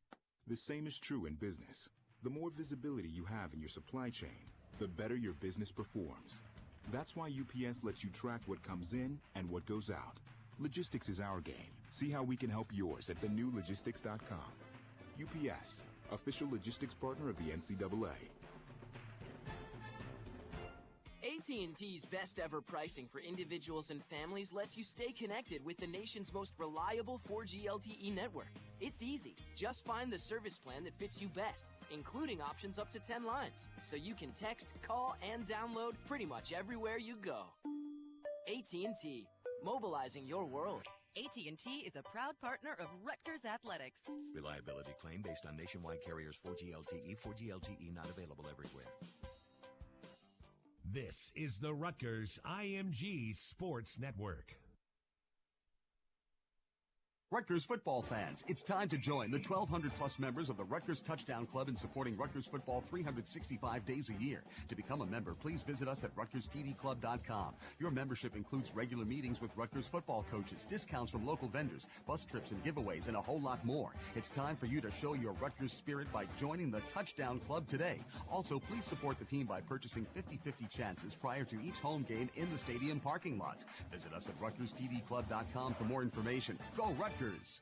The same is true in business. The more visibility you have in your supply chain, the better your business performs. That's why UPS lets you track what comes in and what goes out. Logistics is our game. See how we can help yours at thenewlogistics.com. UPS, official logistics partner of the NCAA. AT&T's best ever pricing for individuals and families lets you stay connected with the nation's most reliable 4G LTE network. It's easy. Just find the service plan that fits you best, including options up to 10 lines, so you can text, call, and download pretty much everywhere you go. AT&T, mobilizing your world. AT&T is a proud partner of Rutgers Athletics. Reliability claim based on nationwide carriers 4G LTE. 4G LTE not available everywhere. This is the Rutgers IMG Sports Network. Rutgers football fans, it's time to join the 1,200-plus members of the Rutgers Touchdown Club in supporting Rutgers football 365 days a year. To become a member, please visit us at RutgersTDClub.com. Your membership includes regular meetings with Rutgers football coaches, discounts from local vendors, bus trips and giveaways, and a whole lot more. It's time for you to show your Rutgers spirit by joining the Touchdown Club today. Also, please support the team by purchasing 50-50 chances prior to each home game in the stadium parking lots. Visit us at RutgersTDClub.com for more information. Go Rutgers!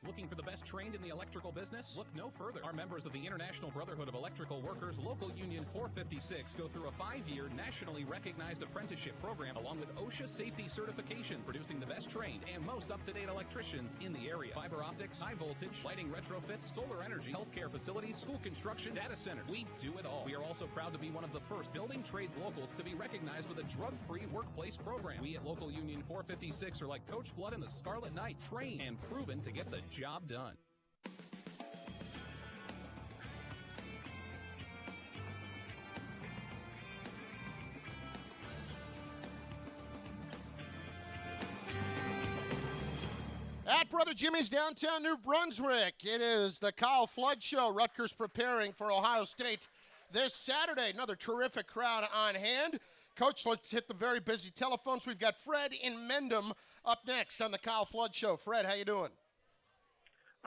Looking for the best trained in the electrical business? Look no further. Our members of the International Brotherhood of Electrical Workers, Local Union 456, go through a 5-year nationally recognized apprenticeship program along with OSHA safety certifications, producing the best trained and most up-to-date electricians in the area. Fiber optics, high voltage, lighting retrofits, solar energy, healthcare facilities, school construction, data centers. We do it all. We are also proud to be one of the first building trades locals to be recognized with a drug-free workplace program. We at Local Union 456 are like Coach Flood and the Scarlet Knights, trained and proven to get the job done. At Brother Jimmy's downtown New Brunswick, it is the Kyle Flood Show. Rutgers preparing for Ohio State this Saturday. Another terrific crowd on hand. Coach, let's hit the very busy telephones. We've got Fred in Mendham up next on the Kyle Flood Show. Fred, how you doing?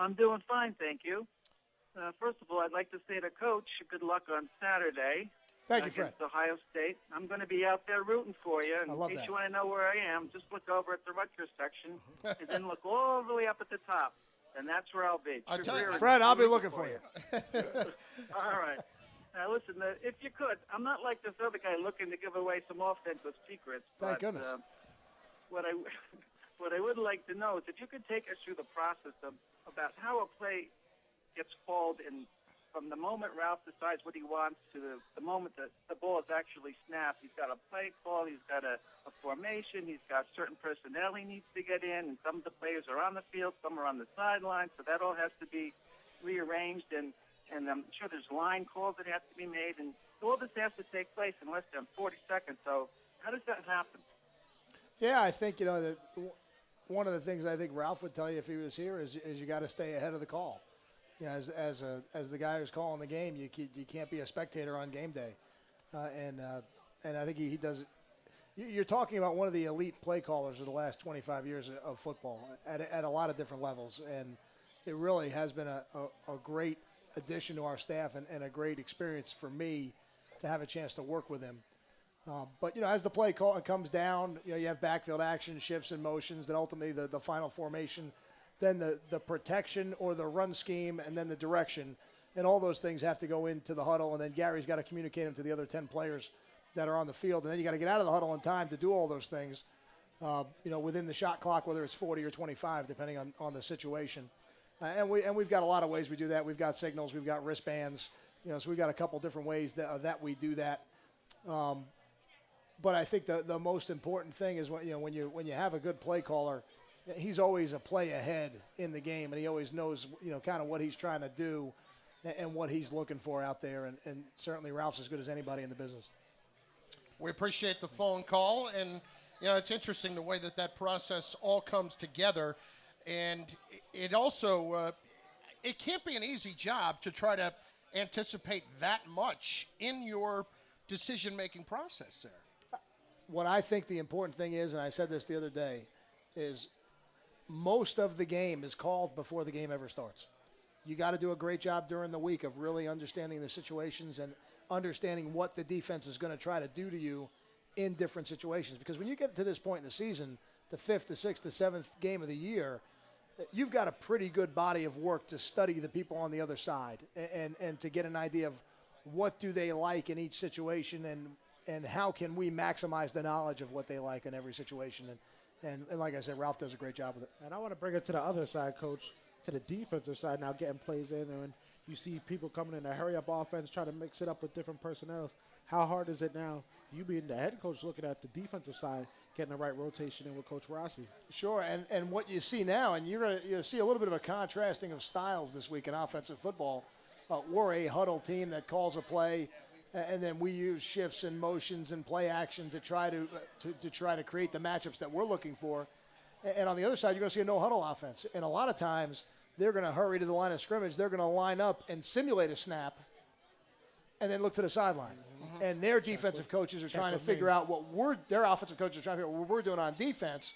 I'm doing fine, thank you. First of all, I'd like to say to Coach, good luck on Saturday. Thank you, Fred. Against Ohio State. I'm going to be out there rooting for you. And I love in case that. you want to know where I am, just look over at the Rutgers section and then look all the way up at the top. And that's where I'll be. I'll tell you, Fred, I'll be looking for you. All right. Now, listen, if you could, I'm not like this other guy looking to give away some offensive secrets. Thank but, goodness. What I would like to know is if you could take us through the process of about how a play gets called in from the moment Ralph decides what he wants to the moment that the ball is actually snapped. He's got a play call, he's got a formation, he's got certain personnel he needs to get in, and some of the players are on the field, some are on the sideline, so that all has to be rearranged, and I'm sure there's line calls that have to be made, and all this has to take place in less than 40 seconds. So how does that happen? Yeah, I think, that one of the things I think Ralph would tell you if he was here is you got to stay ahead of the call. As the guy who's calling the game, you can't be a spectator on game day, and I think he does. You're talking about one of the elite play callers of the last 25 years of football at a lot of different levels, and it really has been a great addition to our staff and a great experience for me to have a chance to work with him. But as the play call comes down, you have backfield action, shifts and motions, then ultimately the final formation. Then the protection or the run scheme, and then the direction. And all those things have to go into the huddle, and then Gary's got to communicate them to the other 10 players that are on the field. And then you got to get out of the huddle in time to do all those things, within the shot clock, whether it's 40 or 25, depending on the situation. And we've got a lot of ways we do that. We've got signals, we've got wristbands, so we've got a couple different ways that we do that. But I think the most important thing is when you have a good play caller, he's always a play ahead in the game, and he always knows, kind of what he's trying to do and what he's looking for out there. And certainly Ralph's as good as anybody in the business. We appreciate the phone call, and, it's interesting the way that process all comes together. And it also, it can't be an easy job to try to anticipate that much in your decision-making process there. What I think the important thing is, and I said this the other day, is most of the game is called before the game ever starts. You got to do a great job during the week of really understanding the situations and understanding what the defense is going to try to do to you in different situations. Because when you get to this point in the season, the 5th, the 6th, the 7th game of the year, you've got a pretty good body of work to study the people on the other side and to get an idea of what do they like in each situation and how can we maximize the knowledge of what they like in every situation. And like I said, Ralph does a great job with it. And I want to bring it to the other side, Coach, to the defensive side now, getting plays in. And you see people coming in a hurry-up offense, trying to mix it up with different personnel. How hard is it now, you being the head coach, looking at the defensive side, getting the right rotation in with Coach Rossi? Sure, and what you see now, and you'll see a little bit of a contrasting of styles this week in offensive football. We're a huddle team that calls a play, and then we use shifts and motions and play action to try to create the matchups that we're looking for. And on the other side, you're going to see a no-huddle offense. And a lot of times, they're going to hurry to the line of scrimmage. They're going to line up and simulate a snap and then look to the sideline. Mm-hmm. And their defensive coaches are trying to figure out their offensive coaches are trying to figure out what we're doing on defense,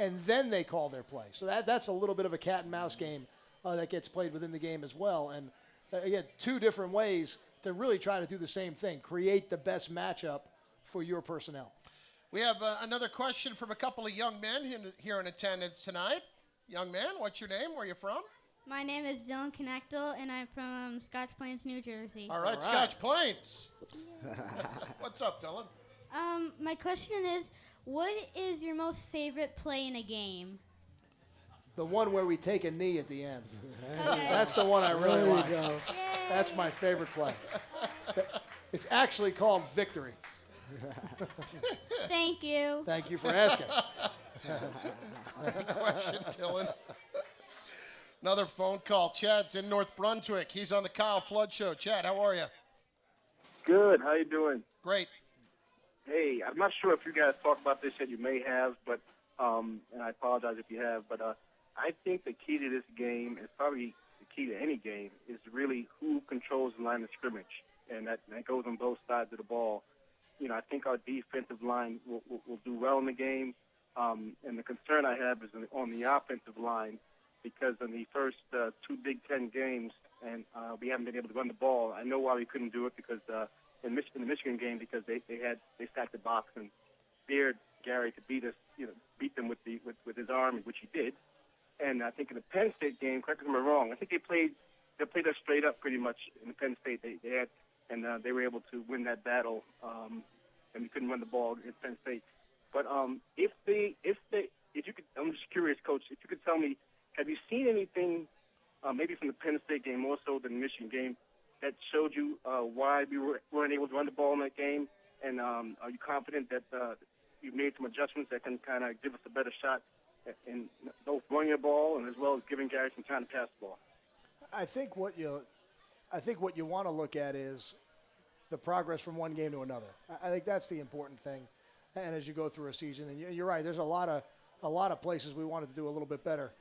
and then they call their play. So that's a little bit of a cat and mouse game that gets played within the game as well. And again, two different ways to really try to do the same thing, create the best matchup for your personnel. We have another question from a couple of young men here in attendance tonight. Young man, what's your name? Where are you from? My name is Dylan Knechtel, and I'm from Scotch Plains, New Jersey. All right, Scotch Plains. What's up, Dylan? My question is, what is your most favorite play in a game? The one where we take a knee at the end. Okay. That's the one I really There you like. go. That's my favorite play. It's actually called victory. Thank you. Thank you for asking. Great question, Dylan. Another phone call. Chad's in North Brunswick. He's on the Kyle Flood Show. Chad, how are you? Good. How you doing? Great. Hey, I'm not sure if you guys talked about this yet. You may have, but and I apologize if you have. But I think the key to this game is probably the key to any game is really who controls the line of scrimmage, and that goes on both sides of the ball. You know, I think our defensive line will do well in the game, and the concern I have is on the offensive line. Because in the first two Big Ten games, and we haven't been able to run the ball. I know why we couldn't do it because in the Michigan game because they stacked the box and dared Gary to beat them with his arm, which he did. And I think in the Penn State game, correct me if I'm wrong, I think they played us straight up pretty much in the Penn State. They were able to win that battle, and we couldn't run the ball against Penn State. But if you could, I'm just curious, Coach, if you could tell me. Have you seen anything, maybe from the Penn State game more so than the Michigan game, that showed you why we weren't able to run the ball in that game? And are you confident that you've made some adjustments that can kind of give us a better shot in both running the ball and as well as giving Gary some time to pass the ball? I think what you want to look at is the progress from one game to another. I think that's the important thing. And as you go through a season, and you're right, there's a lot of places we wanted to do a little bit better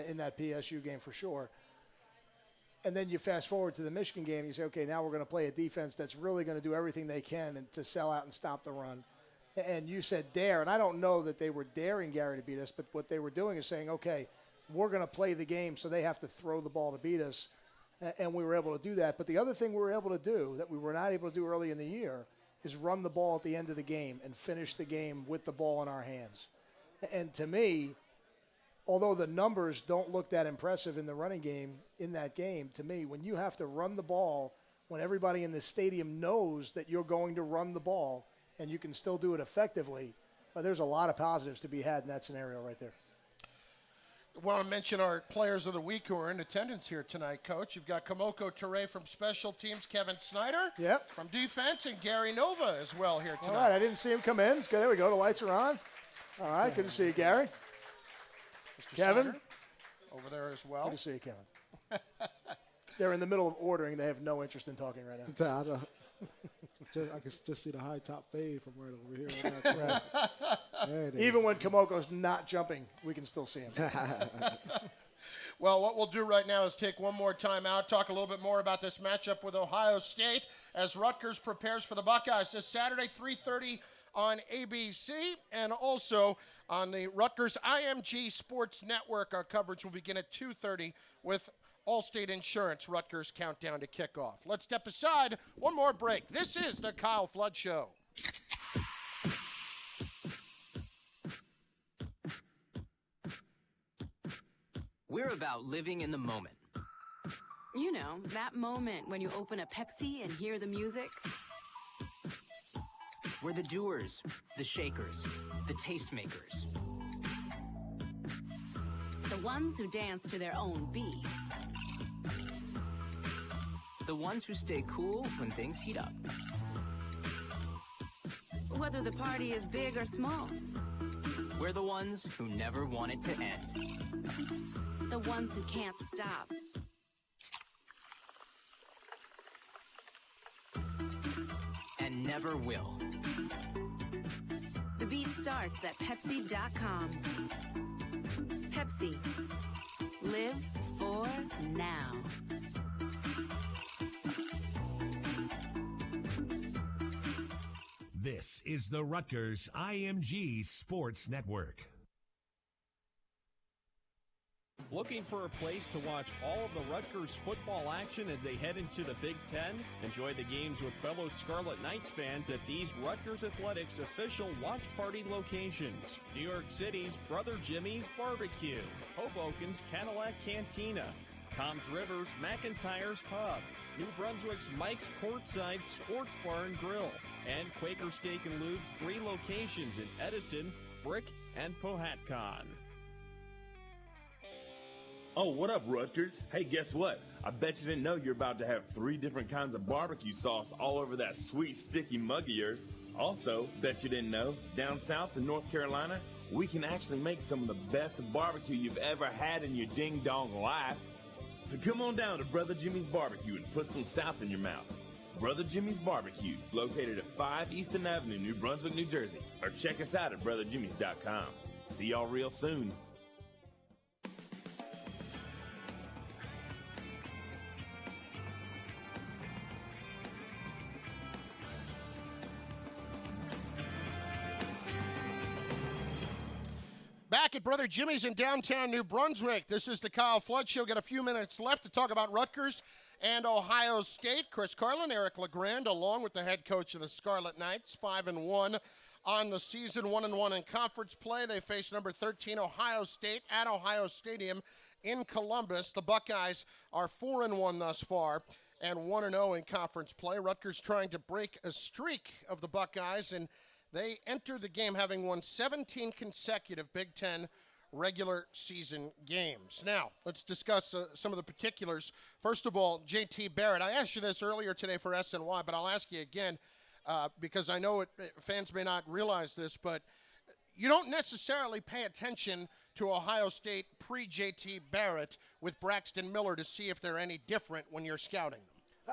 in that PSU game for sure. And then you fast forward to the Michigan game, and you say, okay, now we're going to play a defense that's really going to do everything they can to sell out and stop the run. And you said dare, and I don't know that they were daring Gary to beat us, but what they were doing is saying, okay, we're going to play the game so they have to throw the ball to beat us. And we were able to do that. But the other thing we were able to do that we were not able to do early in the year is run the ball at the end of the game and finish the game with the ball in our hands. And to me, although the numbers don't look that impressive in the running game in that game, to me, when you have to run the ball, when everybody in the stadium knows that you're going to run the ball and you can still do it effectively, there's a lot of positives to be had in that scenario right there. I want to mention our players of the week who are in attendance here tonight, Coach. You've got Kamoko Ture from Special Teams, Kevin Snyder from Defense, and Gary Nova as well here tonight. All right, I didn't see him come in. There we go. The lights are on. All right, good to see you, Gary. Mr. Kevin? Snyder, over there as well. Good to see you, Kevin. They're in the middle of ordering. They have no interest in talking right now. I can just see the high top fade from right over here. Right. Even when Kamoko's not jumping, we can still see him. Well, what we'll do right now is take one more time out, talk a little bit more about this matchup with Ohio State as Rutgers prepares for the Buckeyes this Saturday, 3:30 on ABC, and also on the Rutgers IMG Sports Network. Our coverage will begin at 2:30 with Allstate Insurance, Rutgers countdown to kickoff. Let's step aside. One more break. This is the Kyle Flood Show. We're about living in the moment. You know, that moment when you open a Pepsi and hear the music. We're the doers, the shakers, the tastemakers. The ones who dance to their own beat. The ones who stay cool when things heat up. Whether the party is big or small. We're the ones who never want it to end. The ones who can't stop. And never will. The beat starts at Pepsi.com. Pepsi. Live for now. This is the Rutgers IMG Sports Network. Looking for a place to watch all of the Rutgers football action as they head into the Big Ten? Enjoy the games with fellow Scarlet Knights fans at these Rutgers Athletics official watch party locations. New York City's Brother Jimmy's Barbecue, Hoboken's Cadillac Cantina, Tom's Rivers McIntyre's Pub, New Brunswick's Mike's Courtside Sports Bar and Grill, and Quaker Steak and Lube's 3 locations in Edison, Brick, and Powhatan. Oh, what up, Rutgers? Hey, guess what? I bet you didn't know you're about to have 3 different kinds of barbecue sauce all over that sweet, sticky mug of yours. Also, bet you didn't know, down south in North Carolina, we can actually make some of the best barbecue you've ever had in your ding-dong life. So come on down to Brother Jimmy's Barbecue and put some South in your mouth. Brother Jimmy's Barbecue, located at 5 Easton Avenue, New Brunswick, New Jersey. Or check us out at brotherjimmys.com. See y'all real soon. Back at Brother Jimmy's in downtown New Brunswick. This is the Kyle Flood Show. Got a few minutes left to talk about Rutgers and Ohio State. Chris Carlin, Eric LeGrand, along with the head coach of the Scarlet Knights, 5-1 on the season, 1-1 in conference play. They face number 13 Ohio State at Ohio Stadium in Columbus. The Buckeyes are 4-1 thus far and 1-0 in conference play. Rutgers trying to break a streak of the Buckeyes, and they entered the game having won 17 consecutive Big Ten regular season games. Now, let's discuss some of the particulars. First of all, J.T. Barrett. I asked you this earlier today for SNY, but I'll ask you again because I know fans may not realize this, but you don't necessarily pay attention to Ohio State pre-J.T. Barrett with Braxton Miller to see if they're any different when you're scouting them.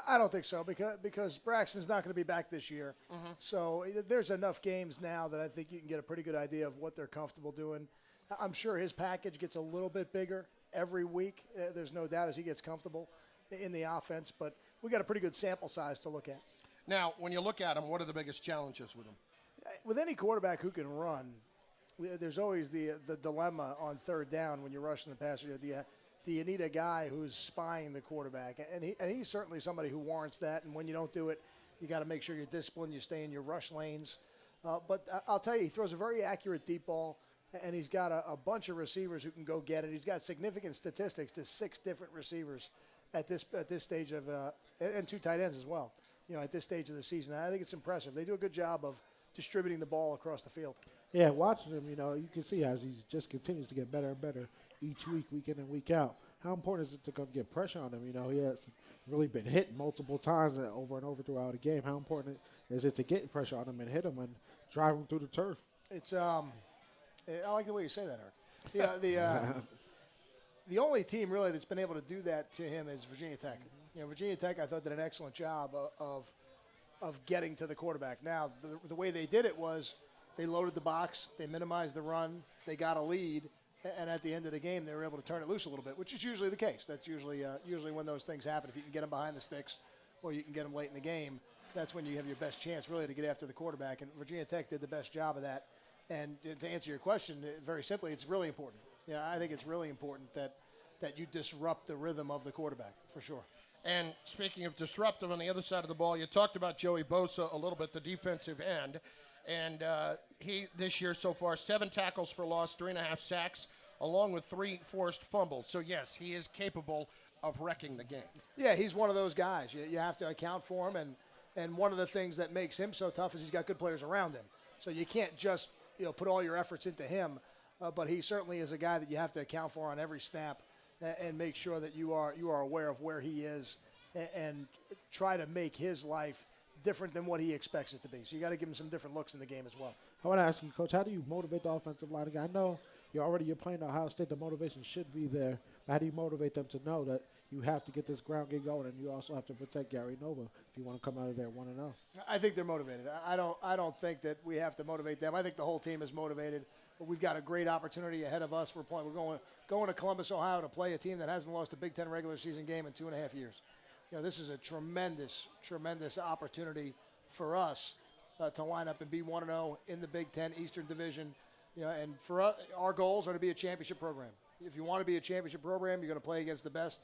I don't think so because Braxton's not going to be back this year. Mm-hmm. So there's enough games now that I think you can get a pretty good idea of what they're comfortable doing. I'm sure his package gets a little bit bigger every week. There's no doubt as he gets comfortable in the offense, but we got a pretty good sample size to look at. Now, when you look at him, what are the biggest challenges with him? With any quarterback who can run, there's always the dilemma on third down when you're rushing the passer. Do you need a guy who's spying the quarterback? And he's certainly somebody who warrants that. And when you don't do it, you got to make sure you're disciplined, you stay in your rush lanes. But I'll tell you, he throws a very accurate deep ball, and he's got a bunch of receivers who can go get it. He's got significant statistics to 6 different receivers at this stage of and 2 tight ends as well. At this stage of the season, I think it's impressive. They do a good job of distributing the ball across the field. Yeah, watching him, you can see as he just continues to get better and better each week, week in and week out. How important is it to get pressure on him? He has really been hit multiple times over and over throughout a game. How important is it to get pressure on him and hit him and drive him through the turf? It's I like the way you say that, Eric. Yeah, the only team really that's been able to do that to him is Virginia Tech. Virginia Tech, I thought, did an excellent job of getting to the quarterback. Now, the way they did it was they loaded the box, they minimized the run, they got a lead, And at the end of the game, they were able to turn it loose a little bit, which is usually the case. That's usually when those things happen. If you can get them behind the sticks or you can get them late in the game, that's when you have your best chance really to get after the quarterback. And Virginia Tech did the best job of that. And to answer your question, very simply, it's really important. I think it's really important that you disrupt the rhythm of the quarterback, for sure. And speaking of disruptive on the other side of the ball, you talked about Joey Bosa a little bit, the defensive end. And he, this year so far, 7 tackles for loss, 3.5 sacks, along with 3 forced fumbles. So, yes, he is capable of wrecking the game. Yeah, he's one of those guys. You have to account for him. And one of the things that makes him so tough is he's got good players around him. So you can't just put all your efforts into him. But he certainly is a guy that you have to account for on every snap and make sure that you are aware of where he is and try to make his life different than what he expects it to be. So you got to give him some different looks in the game as well. I want to ask you, Coach, how do you motivate the offensive line? I know you're playing Ohio State. The motivation should be there. But how do you motivate them to know that you have to get this ground game going and you also have to protect Gary Nova if you want to come out of there 1-0? I think they're motivated. I don't think that we have to motivate them. I think the whole team is motivated. But we've got a great opportunity ahead of us. We're going to Columbus, Ohio to play a team that hasn't lost a Big Ten regular season game in 2.5 years. This is a tremendous, tremendous opportunity for us to line up and be 1-0 in the Big Ten Eastern Division. And for us, our goals are to be a championship program. If you want to be a championship program, you're going to play against the best.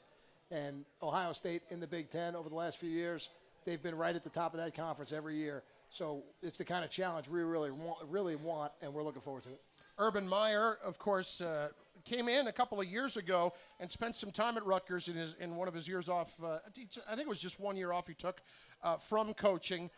And Ohio State in the Big Ten over the last few years, they've been right at the top of that conference every year. So it's the kind of challenge we really want, and we're looking forward to it. Urban Meyer, of course, came in a couple of years ago and spent some time at Rutgers in one of his years off. I think it was just 1 year off he took from coaching.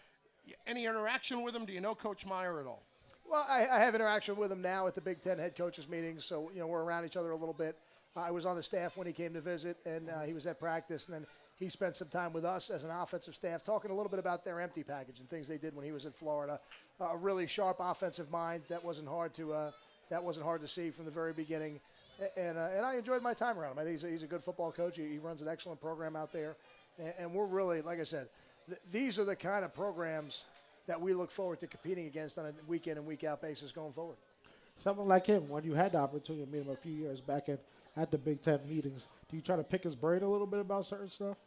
Any interaction with him? Do you know Coach Meyer at all? Well, I have interaction with him now at the Big Ten head coaches meetings, so we're around each other a little bit. I was on the staff when he came to visit, and he was at practice, and then he spent some time with us as an offensive staff talking a little bit about their empty package and things they did when he was in Florida. A really sharp offensive mind that wasn't hard to see from the very beginning. And I enjoyed my time around him. I think he's a good football coach. He runs an excellent program out there. And we're really, like I said, these are the kind of programs that we look forward to competing against on a week in and week out basis going forward. Someone like him, when you had the opportunity to meet him a few years back at the Big Ten meetings, do you try to pick his brain a little bit about certain stuff?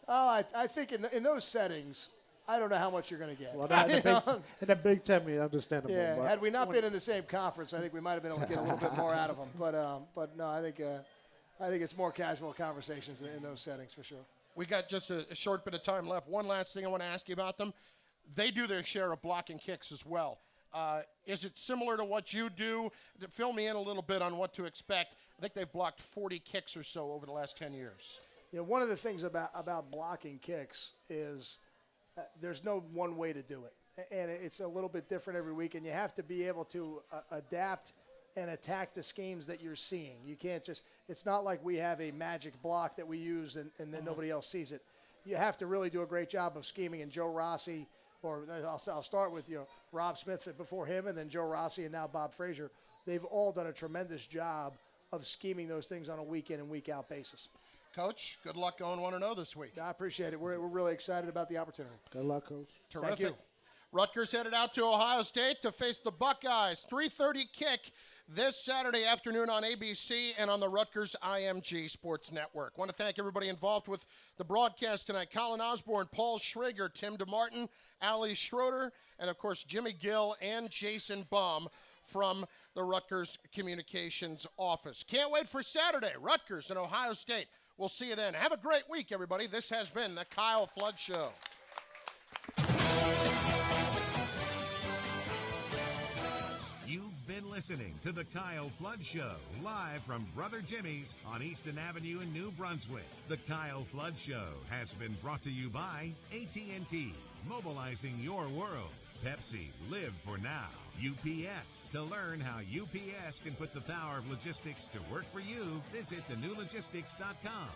Oh, I think in those settings, I don't know how much you're going to get. Well, in the Big Ten meeting, understandable. Yeah, had we not been in the same conference, I think we might have been able to get a little bit more out of him. But no, I think it's more casual conversations in those settings for sure. We got just a short bit of time left. One last thing I want to ask you about them. They do their share of blocking kicks as well. Is it similar to what you do? Fill me in a little bit on what to expect. I think they've blocked 40 kicks or so over the last 10 years. One of the things about blocking kicks is there's no one way to do it. And it's a little bit different every week, and you have to be able to adapt and attack the schemes that you're seeing. You can't just – it's not like we have a magic block that we use and then nobody else sees it. You have to really do a great job of scheming, and Joe Rossi – or I'll start with Rob Smith before him, and then Joe Rossi, and now Bob Frazier. They've all done a tremendous job of scheming those things on a week in and week out basis. Coach, good luck going 1-0 this week. I appreciate it. We're really excited about the opportunity. Good luck, Coach. Terrific. Thank you. Rutgers headed out to Ohio State to face the Buckeyes. 3:30 kick this Saturday afternoon on ABC and on the Rutgers IMG Sports Network. I want to thank everybody involved with the broadcast tonight. Colin Osborne, Paul Schrager, Tim DeMartin, Ali Schroeder, and, of course, Jimmy Gill and Jason Baum from the Rutgers Communications office. Can't wait for Saturday, Rutgers and Ohio State. We'll see you then. Have a great week, everybody. This has been the Kyle Flood Show. You've been listening to the Kyle Flood Show, live from Brother Jimmy's on Easton Avenue in New Brunswick. The Kyle Flood Show has been brought to you by AT&T, mobilizing your world. Pepsi, live for now. UPS, to learn how UPS can put the power of logistics to work for you, visit thenewlogistics.com.